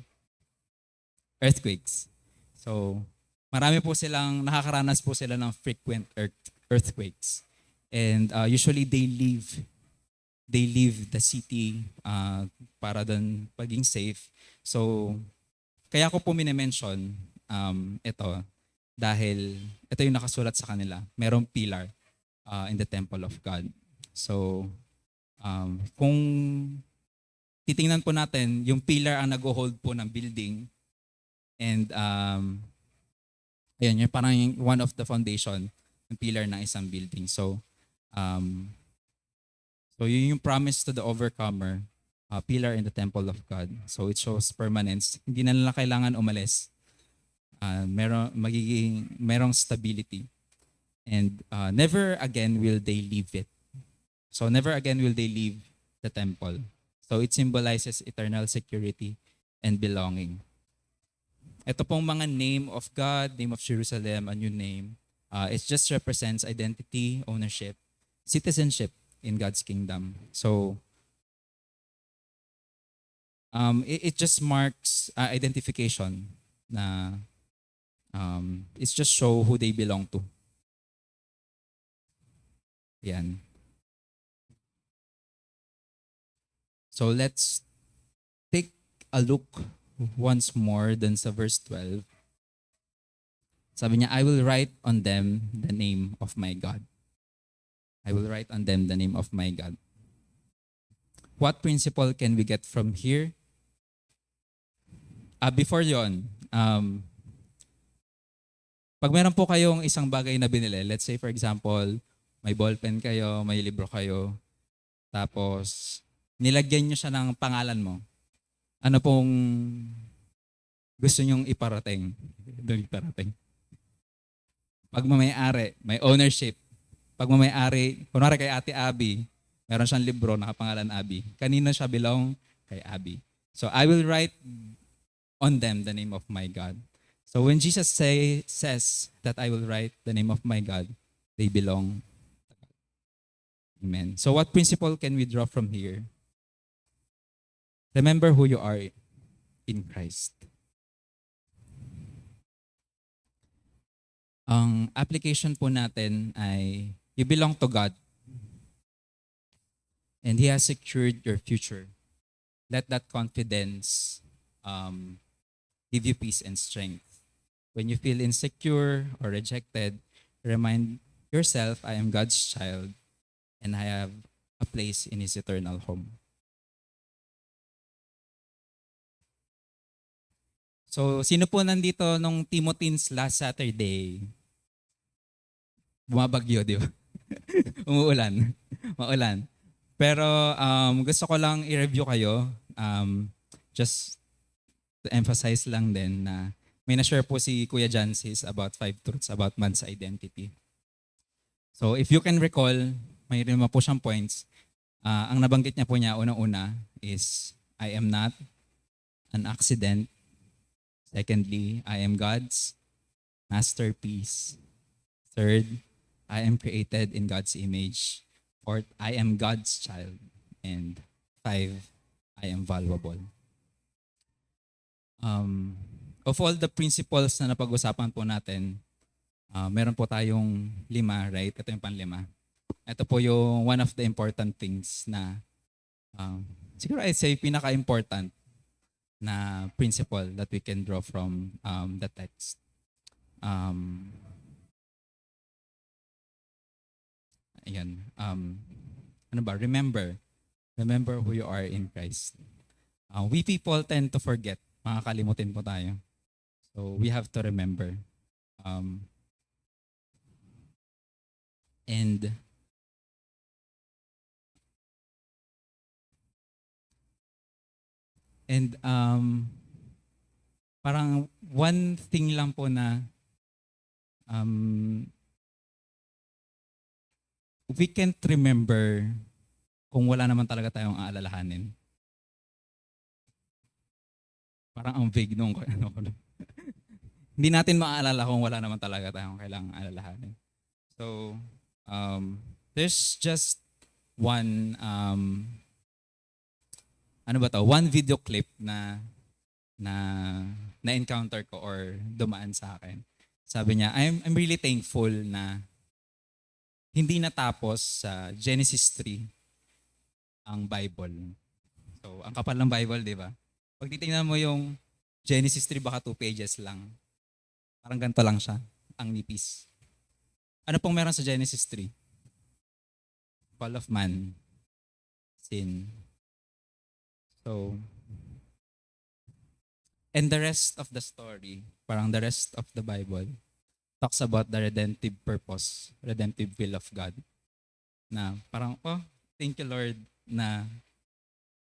earthquakes. So, marami po silang, nakakaranas po sila ng frequent earthquakes. And usually they leave the city para doon paging safe. So, kaya ko po minimension ito dahil ito yung nakasulat sa kanila. Merong pillar in the temple of God. So, kung titingnan po natin, yung pillar ang nag-hold po ng building and ayun, yung parang yung one of the foundation, yung pillar ng isang building. Um, so yun yung promise to the overcomer, pillar in the temple of God. So it shows permanence. Hindi na nila kailangan umalis. Merong stability. And never again will they leave it. So never again will they leave the temple. So it symbolizes eternal security and belonging. Ito pong mga name of God, name of Jerusalem, a new name, it just represents identity, ownership, citizenship in God's kingdom. So it just marks identification na it's just show who they belong to. Yan. So let's take a look once more dun sa verse 12. Sabi niya, I will write on them the name of my God. I will write on them the name of my God. What principle can we get from here? Before yon, pag meron po kayong isang bagay na binili, let's say for example, may ballpen kayo, may libro kayo, tapos nilagyan nyo siya ng pangalan mo. Ano pong gusto nyong iparating? Doon iparating. Pagmamayari, may ownership. Pagmamayari, kunwari kay Ate Abby, meron siyang libro, nakapangalan Abby. Kanino siya belong? Kay Abby. So I will write on them the name of my God. So when Jesus says that I will write the name of my God, they belong. Amen. So what principle can we draw from here? Remember who you are in Christ. Ang application po natin ay you belong to God. And He has secured your future. Let that confidence give you peace and strength. When you feel insecure or rejected, remind yourself, I am God's child and I have a place in His eternal home. So, sino po nandito nung Timothy's last Saturday? Bumabagyo, di ba? Umuulan. Maulan. Pero gusto ko lang i-review kayo. Just to emphasize lang din na may na-share po si Kuya Jancis about 5 truths about man's identity. So if you can recall, may lima po siyang points. Ang nabanggit niya po niya unang-una is, I am not an accident. Secondly, I am God's masterpiece. Third, I am created in God's image. Fourth, I am God's child. And 5, I am valuable. Of all the principles na napag-usapan po natin, meron po tayong 5, right? Ito yung panlima. Ito po yung one of the important things na siguro I'd say pinaka-important na principle that we can draw from the text. Ayan. Ano ba? Remember who you are in Christ. We people tend to forget. Makakalimutin po tayo. So we have to remember. And parang one thing lang po na we can't remember kung wala naman talaga tayong aalalahanin. Parang ang vague nung hindi natin maaalala kung wala naman talaga tayong kailangang alalahanin. So, there's just one one video clip na encounter ko or dumaan sa akin. Sabi niya, I'm really thankful na hindi natapos sa Genesis 3 ang Bible. So, ang kapal ng Bible, di ba? Pag titingnan mo yung Genesis 3, baka 2 pages lang. Parang ganito lang siya, ang nipis. Ano pong meron sa Genesis 3? Fall of man, sin. So, and the rest of the story, parang the rest of the Bible, talks about the redemptive purpose, redemptive will of God. Na parang, oh, thank you Lord na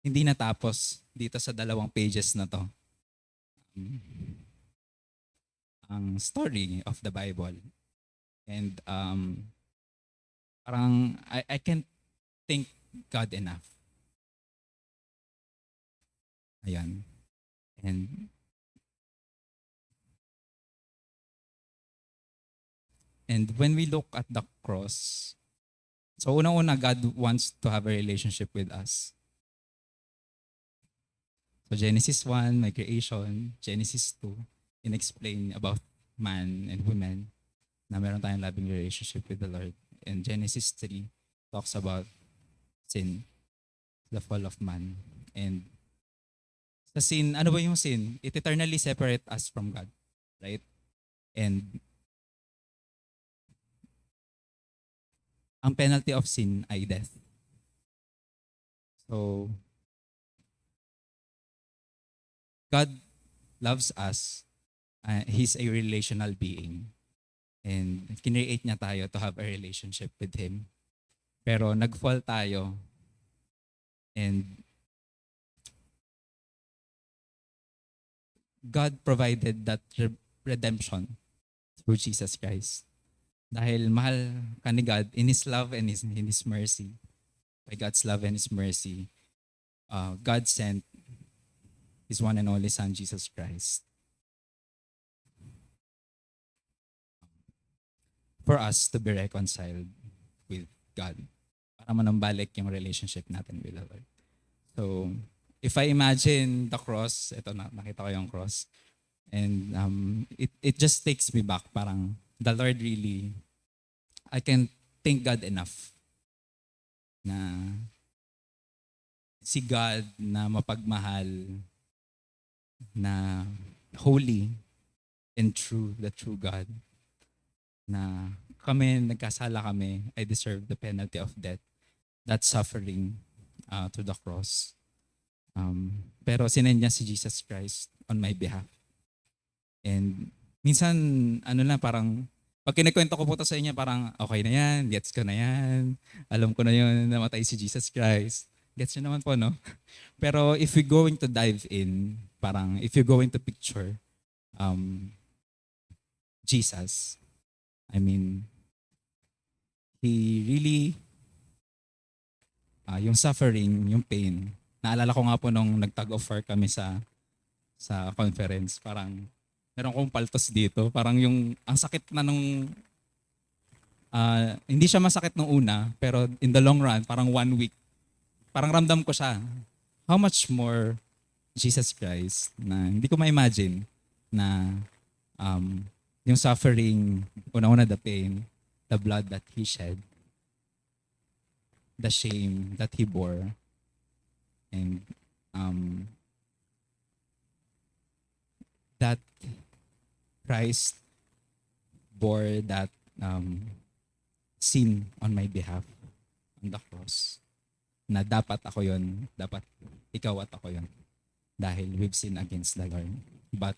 hindi natapos dito sa 2 pages na to. Ang story of the Bible. And parang I can't thank God enough. Ayan. And when we look at the cross, so unang-una, God wants to have a relationship with us. So Genesis 1, my creation. Genesis 2, in-explain about man and women na meron tayong loving relationship with the Lord. And Genesis 3 talks about sin, the fall of man. And sa sin, ano ba yung sin? It eternally separate us from God, right? And ang penalty of sin ay death. So, God loves us. He's a relational being. And kinreate niya tayo to have a relationship with Him. Pero nag-fall tayo. And God provided that redemption through Jesus Christ. Dahil mahal ka ni God in His love and in His mercy. By God's love and His mercy, God sent His one and only Son, Jesus Christ, for us to be reconciled with God. Para manambalik yung relationship natin with the Lord. So, if I imagine the cross, ito na, nakita ko yung cross, and it just takes me back. Parang the Lord really, I can thank God enough na si God na mapagmahal, na holy and true, the true God, na kami, nagkasala kami, I deserve the penalty of death, that suffering to the cross. Pero sinend niya si Jesus Christ on my behalf. And minsan, ano na, parang, pag kinikwento ko po to sa inyo, parang, okay na yan, gets ko na yan, alam ko na yun, namatay si Jesus Christ. Gets nyo naman po, no? Pero if we're going to dive in, parang, if you're going to picture Jesus, I mean, He really, yung suffering, yung pain, naalala ko nga po nung nag-tug of war kami sa conference, parang, meron kong paltos dito, parang yung, ang sakit na nung, hindi siya masakit nung una, pero in the long run, parang 1 week, parang ramdam ko siya. How much more Jesus Christ na hindi ko ma-imagine na yung suffering, una-una the pain, the blood that He shed, the shame that He bore, and that Christ bore that sin on my behalf on the cross. Na dapat ako yon, dapat ikaw at ako yon. Dahil we've sinned against the Lord. But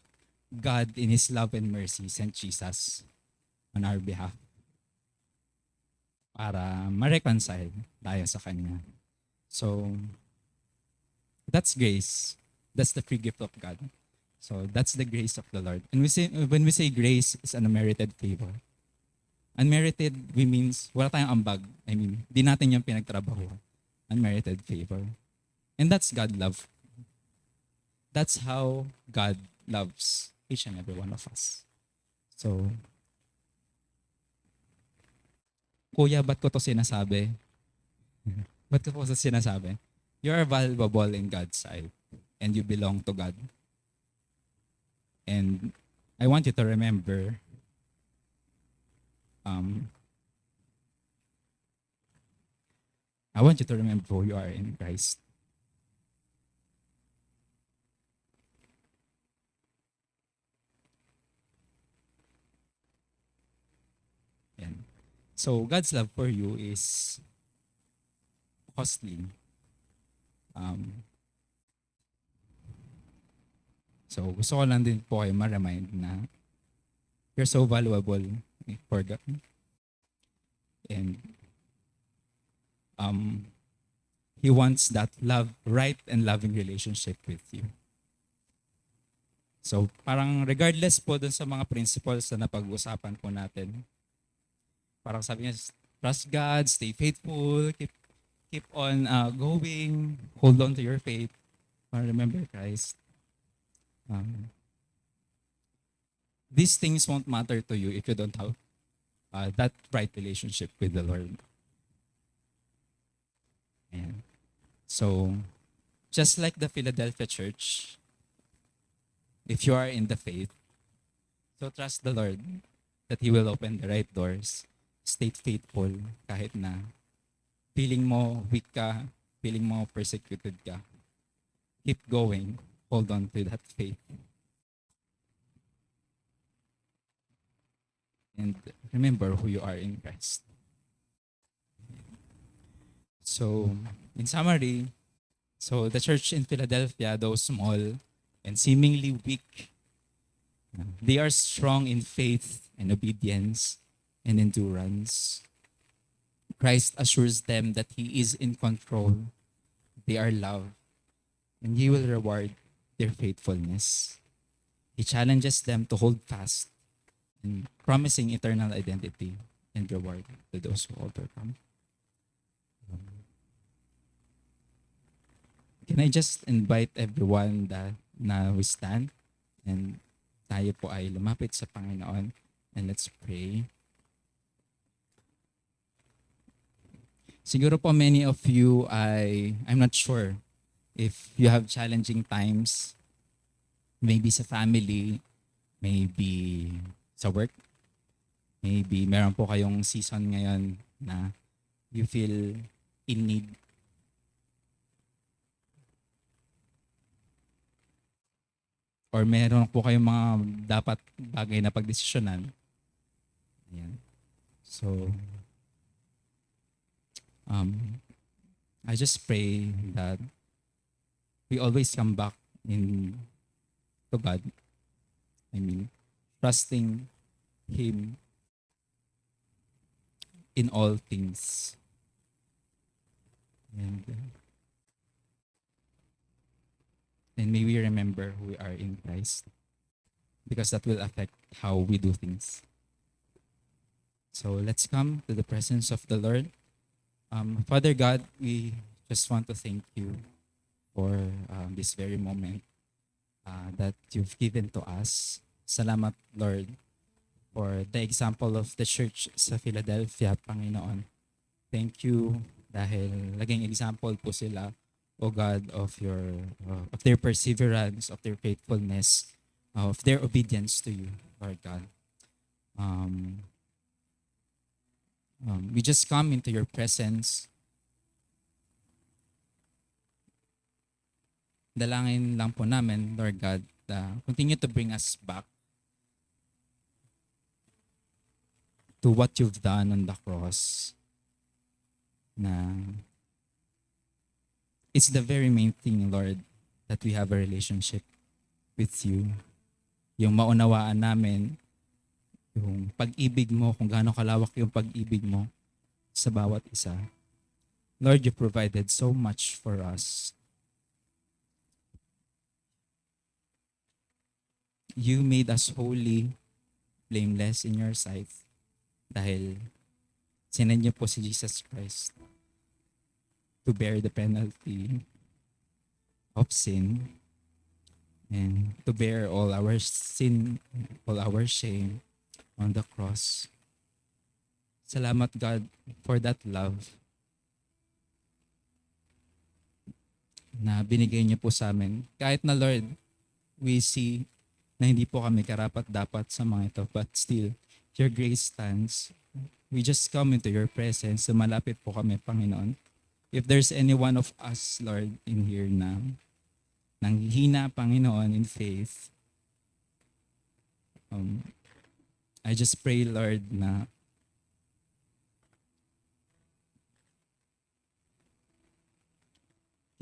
God in His love and mercy sent Jesus on our behalf para ma-reconcile tayo sa Kanya. So, that's grace. That's the free gift of God. So, that's the grace of the Lord. And when we say grace is an unmerited favor, unmerited, we means wala tayong ambag. I mean, di natin yung pinagtrabaho. Unmerited favor. And that's God love. That's how God loves each and every one of us. So, Kuya, ba't ko to sinasabi? Ba't ko to sinasabi? You are valuable in God's sight and you belong to God. And I want you to remember I want you to remember who you are in Christ. Yan. So, God's love for you is costly. So, gusto ko lang din po kayo ma-remind na you're so valuable for God. And He wants that right and loving relationship with you. So parang regardless po dun sa mga principles na napag-usapan po natin, parang sabi niya, trust God, stay faithful, keep on going, hold on to your faith, remember Christ. These things won't matter to you if you don't have that right relationship with the Lord. And so, just like the Philadelphia church, if you are in the faith, so trust the Lord that He will open the right doors. Stay faithful kahit na feeling mo weak ka, feeling mo persecuted ka. Keep going. Hold on to that faith. And remember who you are in Christ. So, in summary, so the church in Philadelphia, though small and seemingly weak, they are strong in faith and obedience and endurance. Christ assures them that He is in control. They are loved, and He will reward their faithfulness. He challenges them to hold fast and promising eternal identity and reward to those who overcome. Can I just invite everyone na we stand and tayo po ay lumapit sa Panginoon and let's pray. Siguro po many of you I'm not sure if you have challenging times, maybe sa family, maybe sa work, maybe meron po kayong season ngayon na you feel in need. Or meron po kayong mga dapat bagay na pagdesisyonan. Ayan. So, I just pray that we always come back to God. I mean, trusting Him in all things. And may we remember who we are in Christ, because that will affect how we do things. So let's come to the presence of the Lord. Father God, we just want to thank you for this very moment that you've given to us. Salamat, Lord, for the example of the church sa Philadelphia, Panginoon. Thank you dahil naging example po sila, O God, of their perseverance, of their faithfulness, of their obedience to you, Lord God. We just come into your presence. Dalangin lang po namin, Lord God, continue to bring us back to what you've done on the cross. Na it's the very main thing, Lord, that we have a relationship with you. Yung maunawaan namin, yung pag-ibig mo, kung gaano kalawak yung pag-ibig mo sa bawat isa. Lord, you provided so much for us. You made us holy, blameless in your sight dahil sinend niyo po si Jesus Christ to bear the penalty of sin and to bear all our sin, all our shame on the cross. Salamat, God, for that love na binigay niyo po sa amin. Kahit na, Lord, we see na hindi po kami karapat-dapat sa mga ito, but still, your grace stands. We just come into your presence, malapit po kami, Panginoon. If there's any one of us, Lord, in here na nanghihina, Panginoon, in faith, I just pray, Lord, na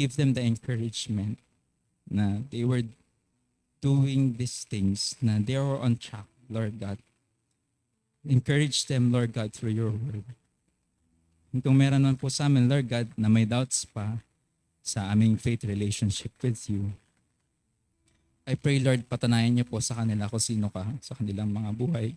give them the encouragement na they were doing these things, na they were on track, Lord God. Encourage them, Lord God, through your word. Kung meron man po sa amin, Lord God, na may doubts pa sa aming faith relationship with you, I pray, Lord, patanayan niyo po sa kanila kung sino ka sa kanilang mga buhay.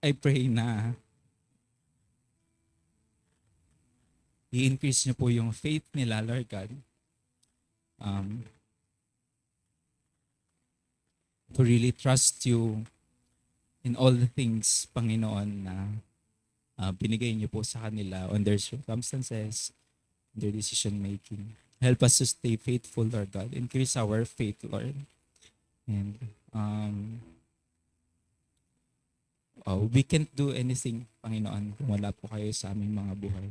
I pray na i-increase niyo po yung faith nila, Lord God, um, to really trust you in all the things, Panginoon, na binigay niyo po sa kanila on their circumstances, their decision making. Help us to stay faithful, Lord God. Increase our faith, Lord. And we can't do anything, Panginoon, kung wala po kayo sa aming mga buhay.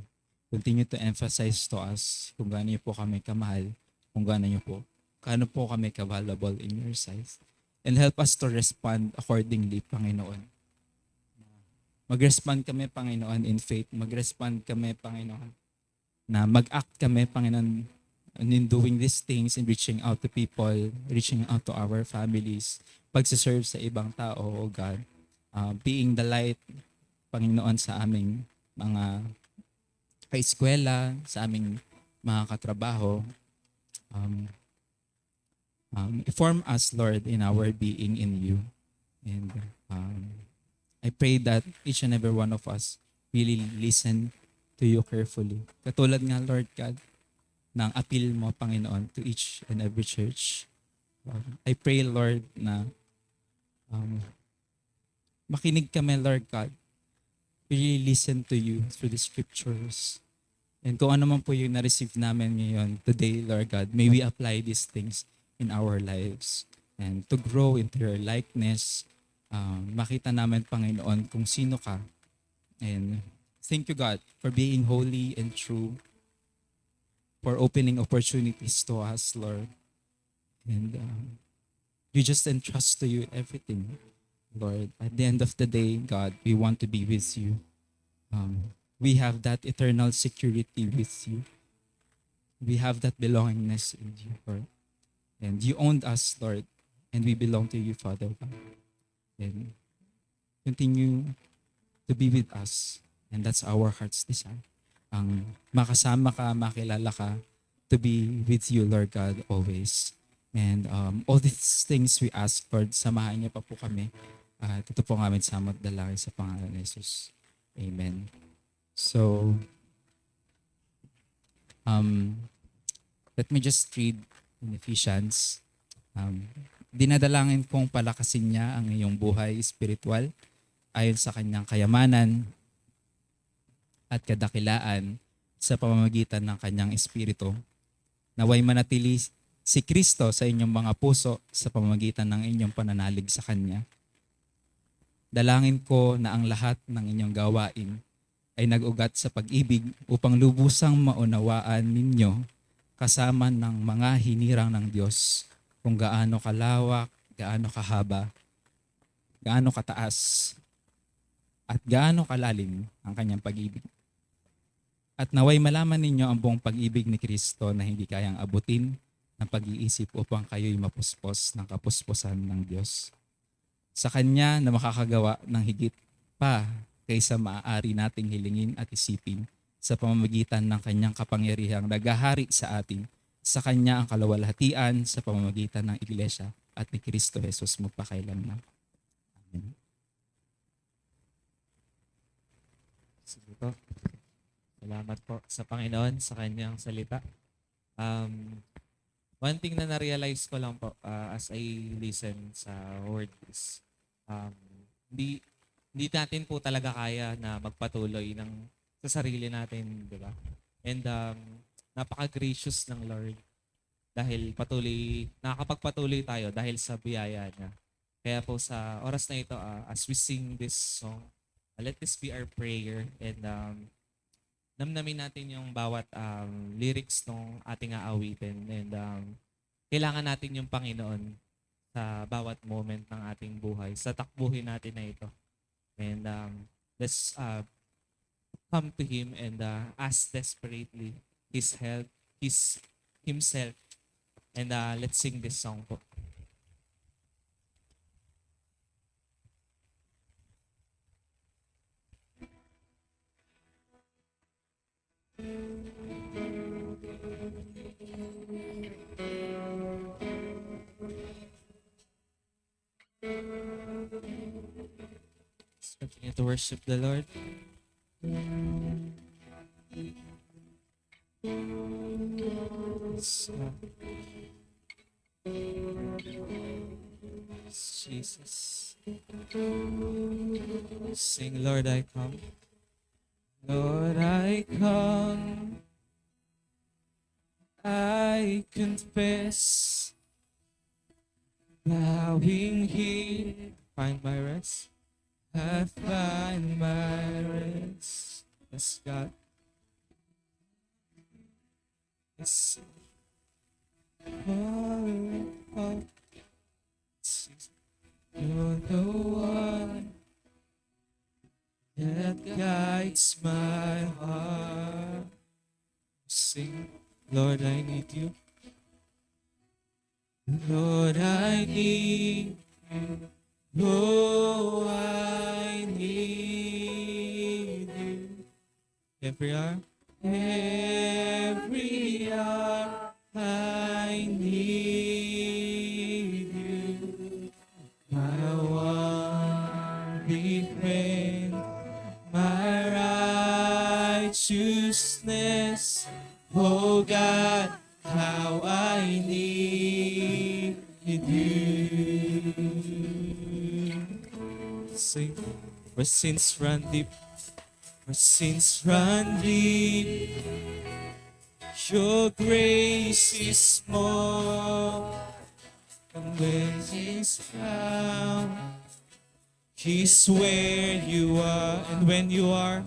Continue to emphasize to us kung gaano niyo po kami kamahal, kung gaano po kami ka-valuable in your sight. And help us to respond accordingly, Panginoon. Mag-respond kami, Panginoon, in faith. Mag-respond kami, Panginoon, na mag-act kami, Panginoon, in doing these things, in reaching out to people, reaching out to our families, pagsiserve sa ibang tao, O God, being the light, Panginoon, sa aming mga kaeskwela, sa aming mga katrabaho. Form us, Lord, in our being in you. And I pray that each and every one of us really listen to you carefully. Katulad nga, Lord God, ng appeal mo, Panginoon, to each and every church. I pray, Lord, na makinig kami, Lord God. We really listen to you through the scriptures. And kung ano man po yung na-receive namin ngayon today, Lord God, may we apply these things in our lives. And to grow into your likeness, makita namin, Panginoon, kung sino ka. And thank you, God, for being holy and true, for opening opportunities to us, Lord. And we just entrust to you everything, Lord. At the end of the day, God, we want to be with you. We have that eternal security with you. We have that belongingness in you, Lord. And you owned us, Lord, and we belong to you, Father God. And continue to be with us. And that's our heart's desire. Ang makasama ka, makilala ka, to be with you, Lord God, always. And all these things we ask, Lord, samahan niyo pa po kami. Ito po ang aming samot dalangin sa pangalan ni Jesus. Amen. So, let me just read in Ephesians. Dinadalangin kong palakasin niya ang iyong buhay spiritual ayon sa kanyang kayamanan at kadakilaan sa pamamagitan ng kanyang espiritu. Naway manatili si Kristo sa inyong mga puso sa pamamagitan ng inyong pananalig sa Kanya. Dalangin ko na ang lahat ng inyong gawain ay nag-ugat sa pag-ibig upang lubusang maunawaan ninyo kasama ng mga hinirang ng Diyos kung gaano kalawak, gaano kahaba, gaano kataas, at gaano kalalim ang kanyang pag-ibig. At naway malaman ninyo ang buong pag-ibig ni Kristo na hindi kayang abutin ng pag-iisip upang kayo'y mapuspos ng kapusposan ng Diyos. Sa Kanya na makakagawa ng higit pa kaysa maaari nating hilingin at isipin sa pamamagitan ng Kanyang kapangyarihang naghahari sa atin. Sa Kanya ang kalawalhatian sa pamamagitan ng Iglesia at ni Kristo Jesus magpakailanman. Amen. Sige po. Salamat po sa Panginoon sa kanyang salita. One thing na na-realize ko lang po as I listen sa word is hindi natin po talaga kaya na magpatuloy sa sarili natin, di ba? And napaka-gracious ng Lord dahil nakakapagpatuloy tayo dahil sa biyaya niya. Kaya po sa oras na ito, as we sing this song, let this be our prayer and namnamin natin yung bawat lyrics ng ating aawitin and kailangan natin yung Panginoon sa bawat moment ng ating buhay, sa takbuhin natin na ito. And let's come to Him and ask desperately His help, Himself And let's sing this song po. Let's continue to worship the Lord. So, Jesus. Sing, Lord, I come. Lord, I come. I confess. Bowing here, find my rest. I find my rest. Yes, God. Yes. Oh, oh. You're the one that guides my heart. Sing, Lord, I need you. Lord, I need you. Oh, I need you. Every hour, every hour, I need you. My one defense, my righteousness. Oh God, how I need you. Sing, where sins run deep, where sins run deep. Your grace is more, and when He's found, He's where you are, and when you are,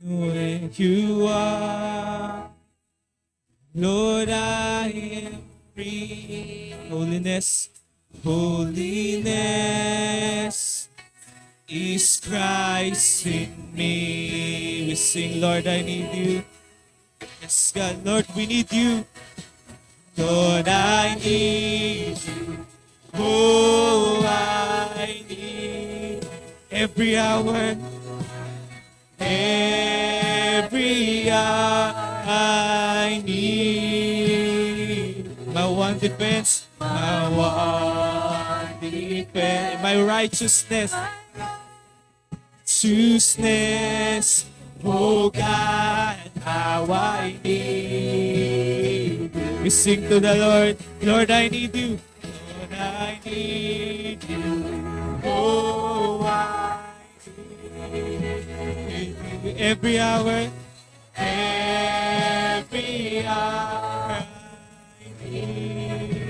where you are, Lord, I am free. Holiness, holiness is Christ in me. We sing, Lord, I need you. Yes, God, Lord, we need you. Lord, I need you. Oh, I need every hour, every hour I need. My one defense, my one defense, my righteousness, righteousness. Oh God, how I need. We sing to the Lord, Lord, I need you. Lord, I need you. Oh, I need you. Every hour, every hour, I need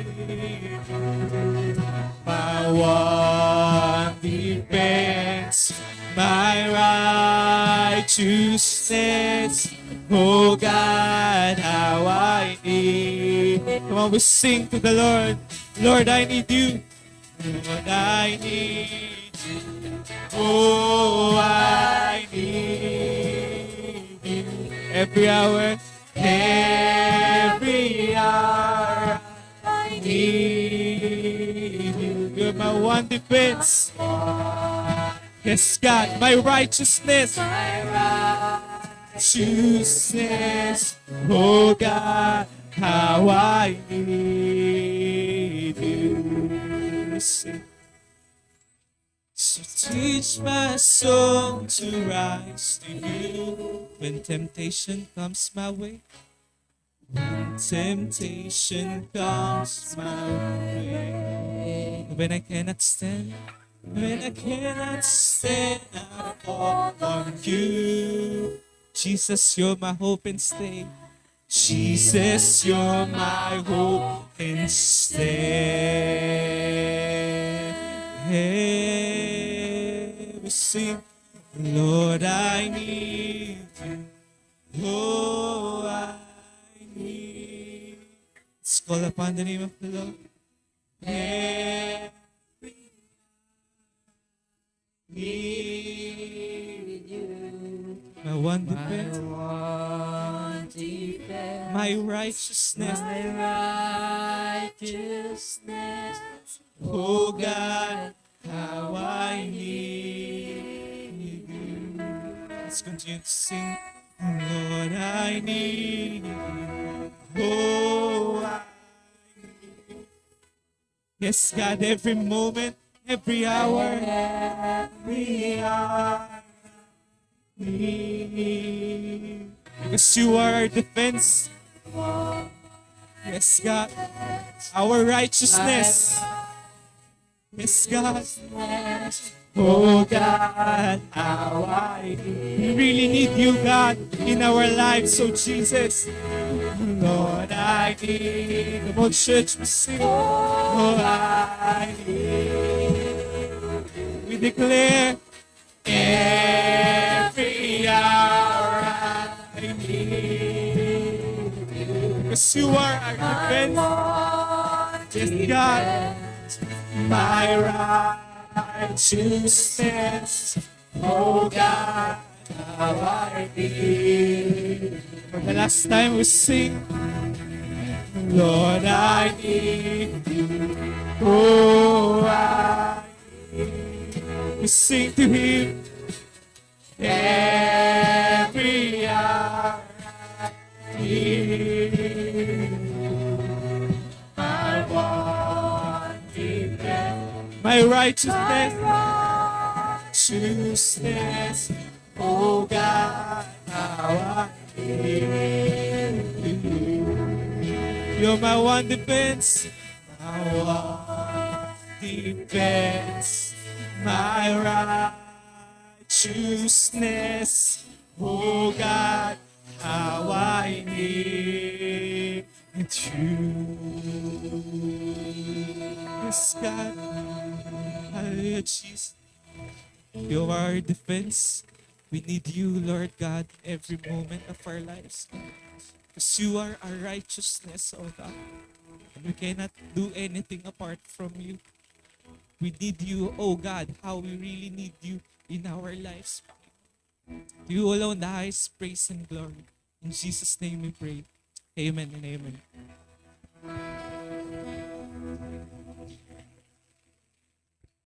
you. My one defense, my righteousness. Oh God, how I need. Come on, we sing to the Lord. Lord, I need you. Lord, I need you. Oh, I need you. Every hour, every hour, I need you. You're my one defense. Yes, God, my righteousness. Righteousness. Oh, God, how I need you. So teach my soul to rise to you when temptation comes my way. When temptation comes my way. When I cannot stand. When I cannot stand, I fall on you. Jesus, you're my hope and stay. Jesus, you're my hope and stay. Hey, we sing, Lord, I need you. Oh, I need. Let's call upon the name of the Lord. Hey. Need you. My one defense. my righteousness. Oh God, how I need you. Let's continue to sing. Lord, I need you. Oh, yes, God, every moment, every hour, because you are our defense. Yes, God, our righteousness. Yes, God. Oh, God, how I need. We really need you, God, in our lives. So, Jesus, Lord, I need. Come on, church, we sing. Oh, I need. We declare every hour I need. Because you are our defense. Yes, God, my righteousness. Oh, God, how I need. For the last time we sing, Lord, I need you. Oh, I need. We sing to Him every hour. I need my one defense, my righteousness, righteousness. Oh God, how I need you. You're my one defense, my one defense, my righteousness. Oh God, how I need you. Yes, God. Hallelujah, Jesus. You are our defense. We need you, Lord God, every moment of our lives. Because you are our righteousness, oh God. And we cannot do anything apart from you. We need you, oh God, how we really need you in our lives. To you alone the highest praise and glory. In Jesus' name we pray. Amen and amen.